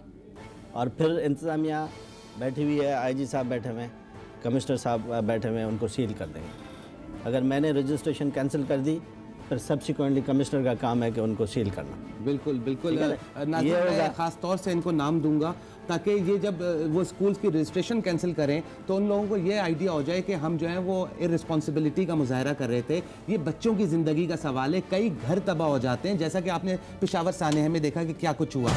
اور پھر انتظامیہ بیٹھی ہوئی ہے, IG صاحب بیٹھے ہوئے ہیں, कमिश्नर साहब बैठे हुए हैं, उनको सील कर देंगे। अगर मैंने रजिस्ट्रेशन कैंसिल कर दी फिर सब्सिक्वेंटली कमिश्नर का काम है कि उनको सील करना। बिल्कुल बिल्कुल। मैं ख़ास तौर से इनको नाम दूंगा ताकि ये जब वो स्कूल्स की रजिस्ट्रेशन कैंसिल करें तो उन लोगों को ये आइडिया हो जाए कि हम जो है वो इररिस्पॉन्सिबिलिटी का मुजाहरा कर रहे थे। ये बच्चों की ज़िंदगी का सवाल है, कई घर तबाह हो जाते हैं, जैसा कि आपने पेशावर सानेहा में देखा कि क्या कुछ हुआ।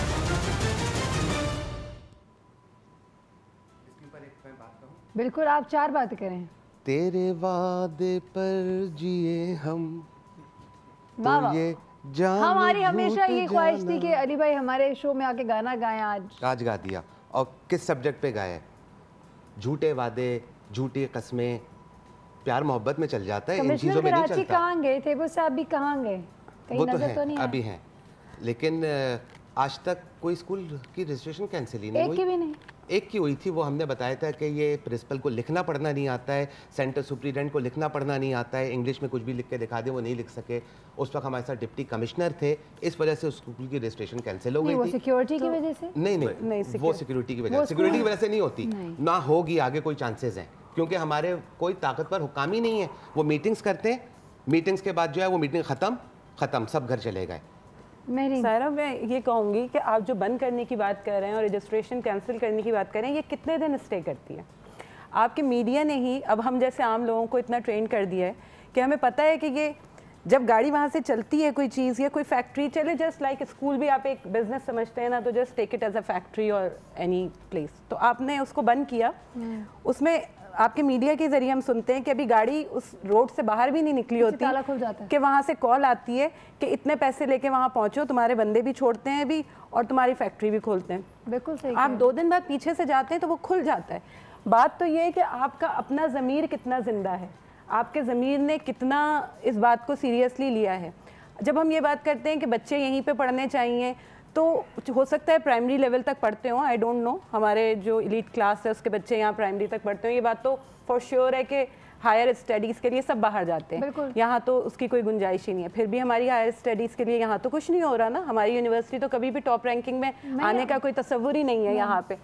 बिल्कुल, आप 4 बातें करें। तेरे वादे पर जिए हम, वाह वाह। ये हमारी हमेशा ये ख्वाहिश थी कि अली भाई हमारे शो में आके गाना गाएं। आज गा दिया। और किस सब्जेक्ट पे गाए? झूठे वादे, झूठी कस्में, प्यार मोहब्बत में चल जाता है, इन चीज़ों में नहीं चलता। कहाँ गए थे वो साहब भी, कहाँ गए? कहीं नजर तो नहीं अभी हैं, लेकिन आज तक कोई स्कूल की रजिस्ट्रेशन कैंसिल ही नहीं हुई। एक की भी नहीं। एक की हुई थी, वो हमने बताया था कि ये प्रिंसिपल को लिखना पढ़ना नहीं आता है, सेंटर सुप्रीडेंट को लिखना पढ़ना नहीं आता है, इंग्लिश में कुछ भी लिख के दिखा दे वो नहीं लिख सके। उस वक्त हमारे साथ डिप्टी कमिश्नर थे, इस वजह से उस स्कूल की रजिस्ट्रेशन कैंसिल हो गई थी। सिक्योरिटी की वजह से? नहीं, वो सिक्योरिटी की वजह, सिक्योरिटी की वजह से नहीं होती, ना होगी आगे कोई चांसेस हैं, क्योंकि हमारे कोई ताकतवर हुकाम ही नहीं है। वो मीटिंग्स करते हैं, मीटिंग्स के बाद जो है वो मीटिंग ख़त्म, सब घर चले गए। सायरा, मैं ये कहूँगी कि आप जो बंद करने की बात कर रहे हैं और रजिस्ट्रेशन कैंसिल करने की बात कर रहे हैं, ये कितने दिन स्टे करती है? आपके मीडिया ने ही अब हम जैसे आम लोगों को इतना ट्रेन कर दिया है कि हमें पता है कि ये जब गाड़ी वहाँ से चलती है, कोई चीज़ या कोई फैक्ट्री चले, जस्ट लाइक स्कूल भी आप एक बिजनेस समझते हैं ना, तो just take it as a factory और एनी प्लेस, तो आपने उसको बंद किया। उसमें आपके मीडिया के जरिए हम सुनते हैं कि अभी गाड़ी उस रोड से बाहर भी नहीं निकली होती, ताला खुल जाता है, कि वहाँ से कॉल आती है कि इतने पैसे लेके वहाँ पहुँचो, तुम्हारे बंदे भी छोड़ते हैं भी और तुम्हारी फैक्ट्री भी खोलते हैं। बिल्कुल सही। आप 2 दिन बाद पीछे से जाते हैं तो वो खुल जाता है। बात तो ये है कि आपका अपना ज़मीर कितना ज़िंदा है, आपके ज़मीर ने कितना इस बात को सीरियसली लिया है। जब हम ये बात करते हैं कि बच्चे यहीं पे पढ़ने चाहिए, तो हो सकता है प्राइमरी लेवल तक पढ़ते हों, आई डोंट नो, हमारे जो एलीट क्लास है उसके बच्चे यहाँ प्राइमरी तक पढ़ते हों, ये बात तो फॉर श्योर है कि हायर स्टडीज़ के लिए सब बाहर जाते हैं, यहाँ तो उसकी कोई गुंजाइश ही नहीं है। फिर भी हमारी हायर स्टडीज़ के लिए यहाँ तो कुछ नहीं हो रहा ना, हमारी यूनिवर्सिटी तो कभी भी टॉप रैंकिंग में आने का कोई तस्वुर ही नहीं है यहाँ पे।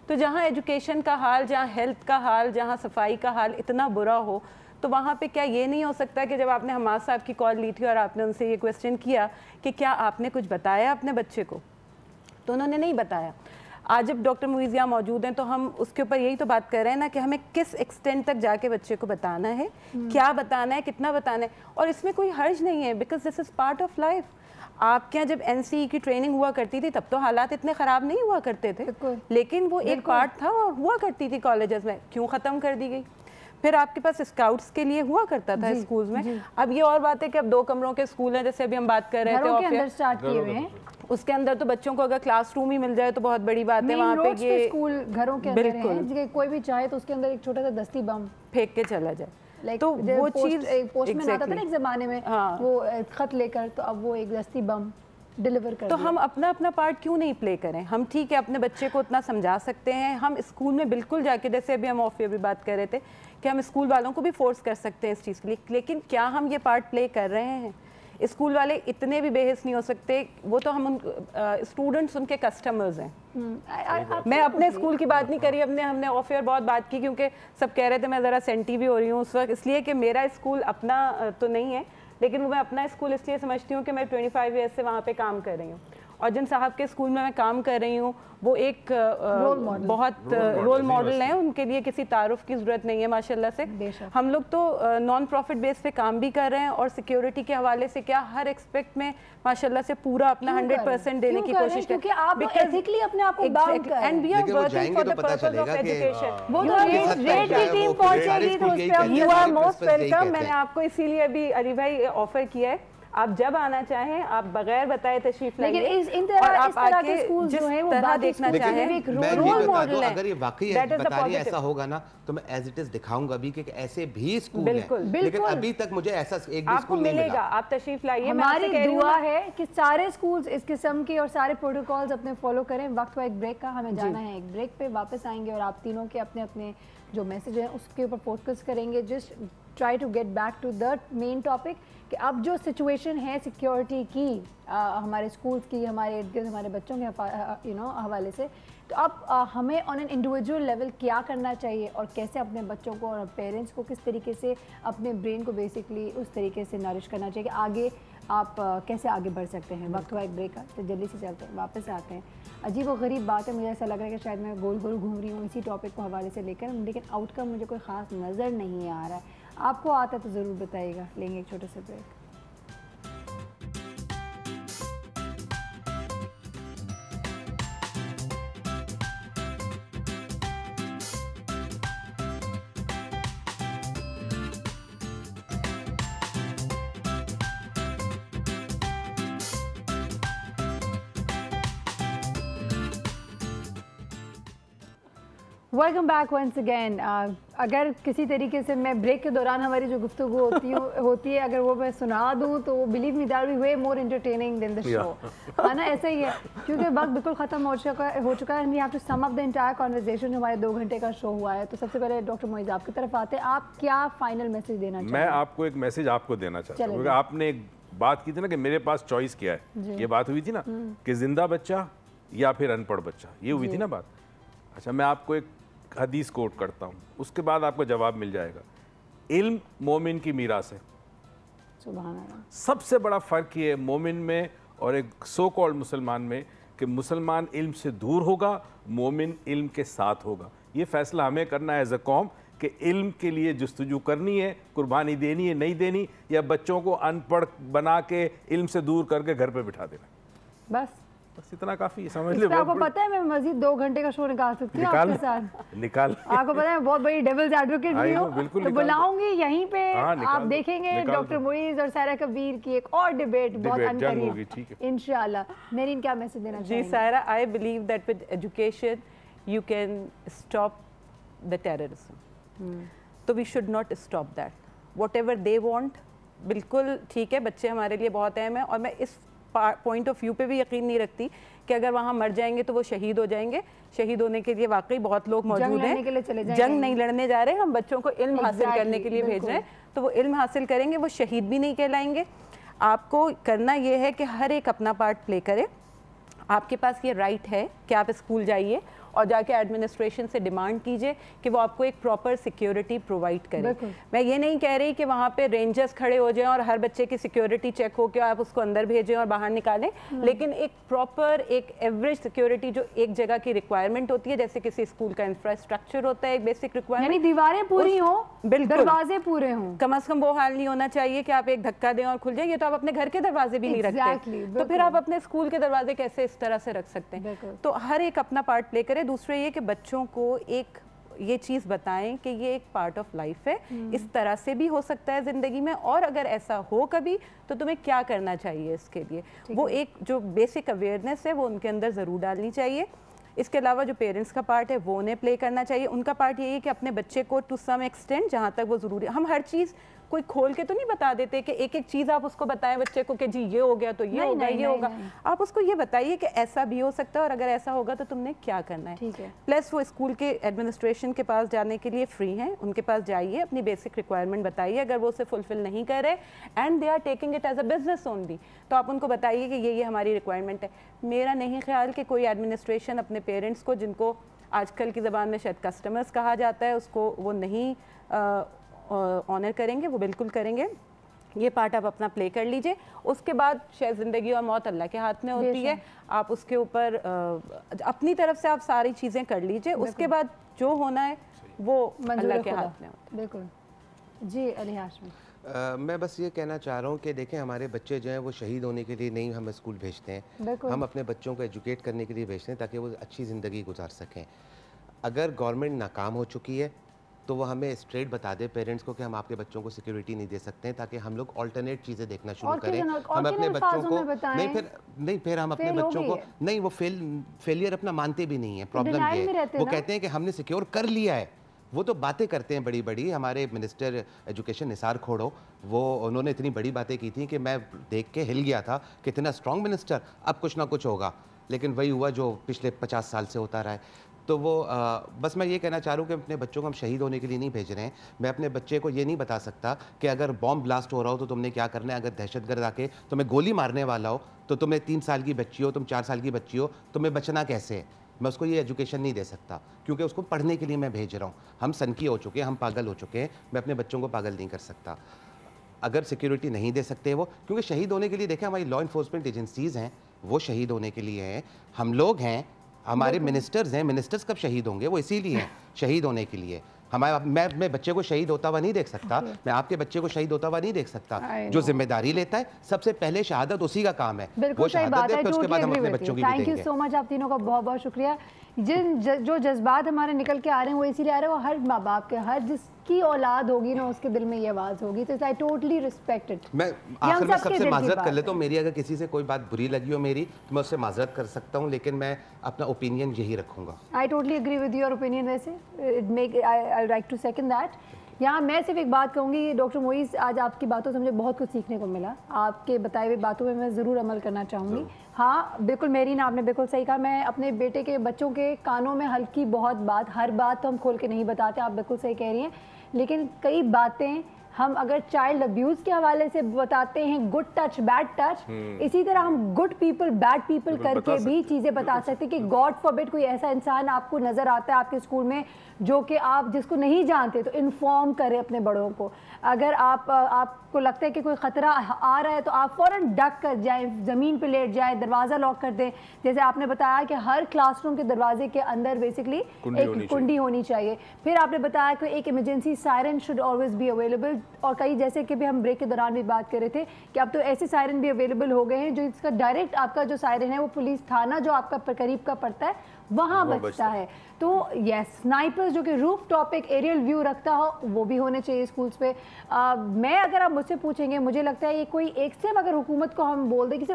तो जहाँ एजुकेशन का हाल, जहाँ हेल्थ का हाल, जहाँ सफाई का हाल इतना बुरा हो, तो वहाँ पे क्या ये नहीं हो सकता कि जब आपने हमाद साहब की कॉल ली थी और आपने उनसे ये क्वेश्चन किया कि क्या आपने कुछ बताया अपने बच्चे को, तो उन्होंने नहीं बताया। आज जब डॉक्टर मुइज़ यहाँ मौजूद हैं तो हम उसके ऊपर यही तो बात कर रहे हैं ना कि हमें किस एक्सटेंट तक जाके बच्चे को बताना है, क्या बताना है, कितना बताना है, और इसमें कोई हर्ज नहीं है, because this is part of life. आपके यहाँ जब NCE की ट्रेनिंग हुआ करती थी तब तो हालात इतने ख़राब नहीं हुआ करते थे, लेकिन वो एक पार्ट था और हुआ करती थी कॉलेजेस में, क्यों ख़त्म कर दी गई? फिर आपके पास स्काउट्स के लिए हुआ करता था स्कूल्स में। अब ये और बात है कि अब 2 कमरों के स्कूल हैं, जैसे अभी हम बात कर रहे थे, उसके अंदर तो बच्चों को अगर क्लासरूम ही मिल जाए तो बहुत बड़ी बात है। वहाँ पे ये स्कूल घरों के अंदर है, कोई भी चाहे तो उसके अंदर एक छोटा सा दस्ती बम फेंक के चला जाए। तो वो चीज पोस्टमैन आता था ना एक जमाने में, वो खत लेकर, तो अब वो एक दस्ती बम डिलीवर कर। तो हम अपना अपना पार्ट क्यों नहीं प्ले करें? हम ठीक है अपने बच्चे को उतना समझा सकते हैं, हम स्कूल में बिल्कुल जाके, जैसे अभी हम ऑफ भी बात कर रहे थे कि हम स्कूल वालों को भी फोर्स कर सकते हैं इस चीज़ के लिए, लेकिन क्या हम ये पार्ट प्ले कर रहे हैं? स्कूल वाले इतने भी बेहिस नहीं हो सकते, वो तो हम स्टूडेंट्स उनके कस्टमर्स हैं। मैं अपने स्कूल की बात नहीं करी, हमने ऑफ एयर बहुत बात की, क्योंकि सब कह रहे थे मैं ज़रा सेंटी भी हो रही हूँ उस वक्त, इसलिए कि मेरा स्कूल अपना तो नहीं है, लेकिन वो मैं अपना स्कूल इसलिए समझती हूँ कि मैं 25 ईयर्स से वहाँ पे काम कर रही हूँ, और जिन साहब के स्कूल में मैं काम कर रही हूँ वो एक बहुत रोल मॉडल हैं, उनके लिए किसी तारुफ की ज़रूरत नहीं है माशाल्लाह से। हम लोग तो नॉन प्रॉफिट बेस पे काम भी कर रहे हैं, और सिक्योरिटी के हवाले से क्या हर एक्सपेक्ट में माशाल्लाह से पूरा अपना 100% देने की कोशिश करें, क्योंकि आप एथिकली अपने आप को बाउंड कर रहे हैं, and we are working for the purpose of education. वो तो रेड की टीम पहुंचेगी तो उस पे यू आर मोस्ट वेलकम। मैंने आपको इसीलिए अभी अली भाई ऑफर किया है, आप जब आना चाहें आप बगैर बताए तशरीफ लाइए, और आप आके जिस तरह देखना चाहें एक रोल मॉडल है। अगर ये वाकई बता रही है ऐसा होगा ना तो मैं एज इट इज दिखाऊंगा अभी कि ऐसे भी स्कूल हैं, लेकिन अभी तक मुझे ऐसा एक भी स्कूल नहीं मिला। आप तशरीफ लाइए, हमारी दुआ है कि सारे स्कूल्स इस किस्म के और सारे प्रोटोकॉल्स अपने फॉलो करें। वक्त हुआ एक ब्रेक का, हमें जाना है एक ब्रेक पे, वापस आएंगे और आप तीनों के अपने अपने जो मैसेज हैं उसके ऊपर फोकस करेंगे। Just try to get back to the main topic کہ اب جو سچویشن ہے سیکیورٹی کی ہمارے اسکولس کی, ہمارے ارد گرد ہمارے بچوں کے حوالے سے, تو اب ہمیں آن این انڈیویجول لیول کیا کرنا چاہیے اور کیسے اپنے بچوں کو اور پیرنٹس کو کس طریقے سے اپنے برین کو بیسکلی اس طریقے سے نرش کرنا چاہیے کہ آگے آپ کیسے آگے بڑھ سکتے ہیں. وقت ہوا ایک بریک کا, تو جلدی سے چلتے ہیں, واپس آتے ہیں. عجیب و غریب بات ہے, مجھے ایسا لگ رہا ہے کہ شاید میں گول گول گھوم رہی ہوں اسی ٹاپک کو حوالے سے لے کر, لیکن آؤٹ کم مجھے کوئی خاص نظر نہیں آ رہا ہے. آپ کو آتا ہے تو ضرور بتائیے گا. لیں گے ایک چھوٹے سے break. Welcome back once again. اگر کسی طریقے سے میں بریک کے دوران ہماری جو گفتگو ہوتی ہے اگر وہ میں سنا دوں تو believe me that will be way more entertaining than the show, ہے نا, ایسا ہی ہے کیونکہ وقت بالکل ختم ہو چکا ہے and we have to sum up the entire conversation. ہمارے 2 گھنٹے کا شو ہوا ہے, تو سب سے پہلے ڈاکٹر معیز آپ کی طرف آتے ہیں. آپ کیا فائنل میسج دینا چاہتے ہیں؟ میں آپ کو ایک میسج آپ کو دینا چاہتا ہوں, کیونکہ آپ نے ایک بات کی تھی نا کہ میرے پاس چوائس کیا ہے, یہ بات ہوئی تھی نا کہ زندہ بچہ یا پھر ان پڑھ بچہ, یہ ہوئی تھی نا بات. اچھا, میں آپ کو ایک حدیث کوٹ کرتا ہوں, اس کے بعد آپ کو جواب مل جائے گا. علم مومن کی میراث ہے. سبحان اللہ. سب سے بڑا فرق یہ ہے مومن میں اور ایک سو کالڈ مسلمان میں کہ مسلمان علم سے دور ہوگا, مومن علم کے ساتھ ہوگا. یہ فیصلہ ہمیں کرنا ہے ایز اے قوم کہ علم کے لیے جستجو کرنی ہے, قربانی دینی ہے, نہیں دینی, یا بچوں کو ان پڑھ بنا کے علم سے دور کر کے گھر پہ بٹھا دینا. بس اتنا کافی ہے, سمجھ لیں. آپ کو پتہ ہے میں مزید 2 گھنٹے کا شو نکال سکتی ہوں آپ کے ساتھ. نکال. آپ کو پتہ ہے بہت بڑی ڈیولز ایڈوکیٹ بھی ہوں, تو بلاؤں گی یہیں پہ, آپ دیکھیں گے ڈاکٹر معیز اور سائرہ کبیر کی ایک اور ڈیبیٹ بہت ان قریب انشاءاللہ. میرین کیا میسج دینا چاہیے؟ جی Saira, I believe that with education you can stop the terrorism. تو we should not stop that. Whatever they want, بالکل ٹھیک ہے, بچے ہمارے لیے بہت اہم ہیں, اور میں اس پوائنٹ آف ویو پہ بھی یقین نہیں رکھتی کہ اگر وہاں مر جائیں گے تو وہ شہید ہو جائیں گے. شہید ہونے کے لیے واقعی بہت لوگ موجود ہیں, جنگ نہیں لڑنے جا رہے, ہم بچوں کو علم حاصل کرنے کے لیے بھیج رہے ہیں, تو وہ علم حاصل کریں گے, وہ شہید بھی نہیں کہلائیں گے. آپ کو کرنا یہ ہے کہ ہر ایک اپنا پارٹ پلے کرے. آپ کے پاس یہ رائٹ ہے کہ آپ اسکول جائیے اور جا کے ایڈمنسٹریشن سے ڈیمانڈ کیجئے کہ وہ آپ کو ایک پراپر سیکیورٹی پرووائڈ کرے. میں یہ نہیں کہہ رہی کہ وہاں پہ رینجرز کھڑے ہو جائیں اور ہر بچے کی سیکیورٹی چیک ہو کے آپ اس کو اندر بھیجیں اور باہر نکالیں, لیکن ایک پراپر ایک ایوریج سیکیورٹی جو ایک جگہ کی ریکوائرمنٹ ہوتی ہے, جیسے کسی اسکول کا انفراسٹرکچر ہوتا ہے ایک بیسک ریکوائرمنٹ, یعنی دیواریں پوری ہوں, دروازے پورے ہوں, کم از کم وہ حال نہیں ہونا چاہیے کہ آپ ایک دھکا دیں اور کھل جائے. یہ تو آپ اپنے گھر کے دروازے بھی نہیں رکھتے, تو پھر آپ اپنے اسکول کے دروازے کیسے اس طرح سے رکھ سکتے ہیں؟ تو ہر ایک اپنا پارٹ پلے کرے. دوسرے یہ کہ بچوں کو ایک یہ چیز بتائیں کہ یہ ایک پارٹ آف لائف ہے, اس طرح سے بھی ہو سکتا ہے زندگی میں, اور اگر ایسا ہو کبھی تو تمہیں کیا کرنا چاہیے اس کے لیے. وہ ایک جو بیسک اویئرنیس ہے وہ ان کے اندر ضرور ڈالنی چاہیے. اس کے علاوہ جو پیرنٹس کا پارٹ ہے وہ انہیں پلے کرنا چاہیے. ان کا پارٹ یہی ہے کہ اپنے بچے کو ٹو سم ایکسٹینٹ جہاں تک وہ ضروری, ہم ہر چیز کوئی کھول کے تو نہیں بتا دیتے کہ ایک ایک چیز آپ اس کو بتائیں بچے کو کہ جی یہ ہو گیا تو یہ ہوگا, یہ ہوگا. آپ اس کو یہ بتائیے کہ ایسا بھی ہو سکتا ہے اور اگر ایسا ہوگا تو تم نے کیا کرنا ہے. پلس وہ اسکول کے ایڈمنسٹریشن کے پاس جانے کے لیے فری ہیں, ان کے پاس جائیے, اپنی بیسک ریکوائرمنٹ بتائیے. اگر وہ اسے فلفل نہیں کر رہے and they are taking it as a business only, تو آپ ان کو بتائیے کہ یہ ہماری ریکوائرمنٹ ہے. میرا نہیں خیال کہ کوئی ایڈمنسٹریشن اپنے پیرنٹس کو, جن کو آج کل کی زبان میں شاید کسٹمرز کہا جاتا ہے, اس کو وہ نہیں آنر کریں گے. وہ بالکل کریں گے. یہ پارٹ آپ اپنا پلے کر لیجئے. اس کے بعد شاید زندگی اور موت اللہ کے ہاتھ میں ہوتی ہے, آپ اس کے اوپر اپنی طرف سے آپ ساری چیزیں کر لیجئے. اس کے بعد جو ہونا ہے وہ اللہ کے ہاتھ میں ہوتا ہے. بالکل. جی علی ہاشمی. میں بس یہ کہنا چاہ رہا ہوں کہ دیکھیں ہمارے بچے جو ہیں وہ شہید ہونے کے لیے نہیں ہم اسکول بھیجتے ہیں, ہم اپنے بچوں کو ایجوکیٹ کرنے کے لیے بھیجتے ہیں تاکہ وہ اچھی زندگی گزار سکیں. اگر گورنمنٹ ناکام ہو چکی ہے تو وہ ہمیں اسٹریٹ بتا دے پیرنٹس کو کہ ہم آپ کے بچوں کو سیکیورٹی نہیں دے سکتے ہیں, تاکہ ہم لوگ آلٹرنیٹ چیزیں دیکھنا شروع کریں. ہم اپنے بچوں کو پھر ہم اپنے بچوں کو نہیں, وہ فیلئر اپنا مانتے بھی نہیں ہیں. پرابلم یہ ہے وہ کہتے ہیں کہ ہم نے سیکیور کر لیا ہے. وہ تو باتیں کرتے ہیں بڑی بڑی. ہمارے منسٹر ایجوکیشن نثار کھوڑو, وہ انہوں نے اتنی بڑی باتیں کی تھیں کہ میں دیکھ کے ہل گیا تھا کہ اتنا اسٹرانگ منسٹر, اب کچھ نہ کچھ ہوگا. لیکن وہی ہوا جو پچھلے 50 سال سے ہوتا رہا ہے. تو وہ بس میں یہ کہنا چاہ رہا ہوں کہ اپنے بچوں کو ہم شہید ہونے کے لیے نہیں بھیج رہے ہیں. میں اپنے بچے کو یہ نہیں بتا سکتا کہ اگر بام بلاسٹ ہو رہا ہو تو تم نے کیا کرنا ہے, اگر دہشت گرد آ کے تمہیں گولی مارنے والا ہو تو تمہیں 3 سال کی بچی ہو, تم 4 سال کی بچی ہو, تمہیں بچنا کیسے ہے. میں اس کو یہ ایجوکیشن نہیں دے سکتا کیونکہ اس کو پڑھنے کے لیے میں بھیج رہا ہوں. ہم سنکی ہو چکے ہیں, ہم پاگل ہو چکے ہیں, میں اپنے بچوں کو پاگل نہیں کر سکتا. اگر سیکیورٹی نہیں دے سکتے وہ, کیونکہ شہید ہونے کے لیے دیکھیں ہماری لا انفورسمنٹ ایجنسیز ہیں, وہ شہید ہونے کے لیے ہیں. ہم لوگ ہیں, ہمارے منسٹرز ہیں, منسٹرز کب شہید ہوں گے؟ وہ اسی لیے ہیں شہید ہونے کے لیے. میں اپنے بچے کو شہید ہوتا ہوا نہیں دیکھ سکتا, میں آپ کے بچے کو شہید ہوتا ہوا نہیں دیکھ سکتا. جو ذمہ داری لیتا ہے سب سے پہلے شہادت اسی کا کام ہے, وہ شہادت دے, پھر اس کے بعد ہم اپنے بچوں کی بھی دیں گے. تھینک یو سو مچ, آپ تینوں کا بہت بہت شکریہ. جو جذبات ہمارے نکل کے آ رہے ہیں وہ اسی لیے آ رہے ہیں, وہ ہر ماں باپ کے, ہر جس کی اولاد ہوگی نا اس کے دل میں یہ آواز ہوگی. تو I totally respect it. میں آخر میں سب سے معذرت کر لیتا ہوں, میری اگر کسی سے کوئی بات بری لگی ہو میری تو میں اس سے معذرت کر سکتا ہوں, لیکن میں اپنا اوپینین یہی رکھوں گا. I totally agree with your opinion. ویسے I'd like to second that. یہاں میں صرف ایک بات کہوں گی, ڈاکٹر معیز آج آپ کی باتوں سے مجھے بہت کچھ سیکھنے کو ملا. آپ کے بتائے ہوئے باتوں میں ضرور عمل کرنا چاہوں گی. ہاں بالکل میری نا, آپ نے بالکل صحیح کہا. میں اپنے بیٹے کے بچوں کے کانوں میں ہلکی بہت بات, ہر بات تو ہم کھول کے نہیں بتاتے, آپ بالکل صحیح کہہ رہی ہیں, لیکن کئی باتیں ہم اگر چائلڈ ابیوز کے حوالے سے بتاتے ہیں, گڈ ٹچ بیڈ ٹچ, اسی طرح ہم گڈ پیپل بیڈ پیپل کر کے بھی چیزیں بتا سکتے ہیں. کہ گاڈ فاربڈ کوئی ایسا انسان آپ کو نظر آتا ہے آپ کے اسکول میں جو کہ آپ جس کو نہیں جانتے, تو انفارم کریں اپنے بڑوں کو. اگر آپ کو لگتا ہے کہ کوئی خطرہ آ رہا ہے تو آپ فوراً ڈک کر جائیں, زمین پہ لیٹ جائیں, دروازہ لاک کر دیں. جیسے آپ نے بتایا کہ ہر کلاس روم کے دروازے کے اندر بیسکلی ایک کنڈی ہونی چاہیے. پھر آپ نے بتایا کہ ایک emergency siren should always be available. اور کئی جیسے کہ بھی ہم بریک کے دوران بھی بات کر رہے تھے کہ اب تو ایسے سائرن بھی اویلیبل ہو گئے ہیں جو اس کا ڈائریکٹ آپ کا جو سائرن ہے وہ پولیس تھانہ جو آپ کا قریب کا پڑتا ہے وہاں بچتا ہے. تو یس, سنائپر جو کہ روف ٹاپ ایک ایریل ویو رکھتا ہو وہ بھی ہونے چاہیے اسکولس پہ. میں اگر آپ مجھ سے پوچھیں گے, مجھے لگتا ہے یہ کوئی ایک سے اگر حکومت کو ہم بول دیں کہ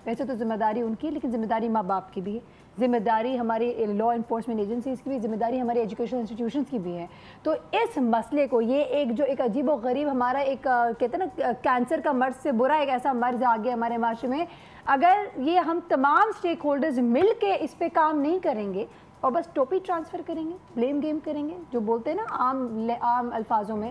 ویسے تو ذمہ داری ان کی, لیکن ذمہ داری ماں باپ کی بھی ہے, ذمہ داری ہماری لا انفورسمنٹ ایجنسیز کی بھی, ذمہ داری ہماری ایجوکیشن انسٹیٹیوشنز کی بھی ہے. تو اس مسئلے کو, یہ ایک عجیب و غریب ہمارا ایک کہتے ہیں نا کینسر کا مرض سے برا ایک ایسا مرض آ گیا ہمارے معاشرے میں, اگر یہ ہم تمام اسٹیک ہولڈرز مل کے اس پہ کام نہیں کریں گے اور بس ٹوپی ٹرانسفر کریں گے, بلیم گیم کریں گے, جو بولتے ہیں نا عام الفاظوں میں,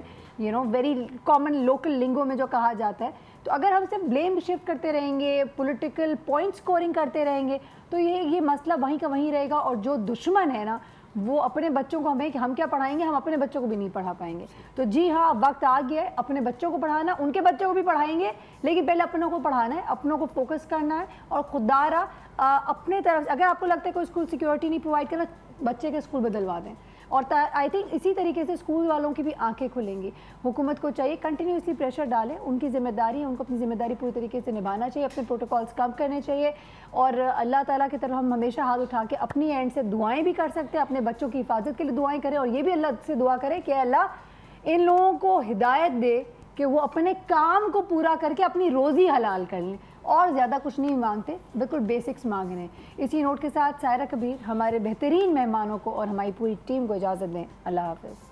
ویری کامن لوکل لنگو میں جو کہا جاتا ہے, تو اگر ہم صرف بلیم شفٹ کرتے رہیں گے, پولیٹیکل پوائنٹ سکورنگ کرتے رہیں گے, تو یہ مسئلہ وہیں کا وہیں رہے گا. اور جو دشمن ہے نا وہ اپنے بچوں کو ہمیں کہ ہم کیا پڑھائیں گے, ہم اپنے بچوں کو بھی نہیں پڑھا پائیں گے. تو جی ہاں, وقت آ گیا ہے اپنے بچوں کو پڑھانا, ان کے بچوں کو بھی پڑھائیں گے, لیکن پہلے اپنوں کو پڑھانا ہے, اپنوں کو فوکس کرنا ہے. اور خدا را اپنے طرف اگر آپ کو لگتا ہے کوئی اسکول سیکیورٹی نہیں پرووائڈ کرنا, بچے کے اسکول بدلوا دیں. اور آئی تھنک اسی طریقے سے اسکول والوں کی بھی آنکھیں کھلیں گی. حکومت کو چاہیے کنٹینیوسلی پریشر ڈالیں, ان کی ذمہ داری ہے, ان کو اپنی ذمہ داری پوری طریقے سے نبھانا چاہیے, اپنے پروٹوکالز کم کرنے چاہیے. اور اللہ تعالیٰ کی طرف ہم ہمیشہ ہاتھ اٹھا کے اپنی اینڈ سے دعائیں بھی کر سکتے ہیں, اپنے بچوں کی حفاظت کے لیے دعائیں کریں, اور یہ بھی اللہ سے دعا کریں کہ اللہ ان لوگوں کو ہدایت دے کہ وہ اپنے کام کو پورا کر کے اپنی روزی حلال کر لیں. اور زیادہ کچھ نہیں مانگتے, بالکل بیسکس مانگ رہے ہیں. اسی نوٹ کے ساتھ سائرہ کبیر ہمارے بہترین مہمانوں کو اور ہماری پوری ٹیم کو اجازت دیں. اللہ حافظ.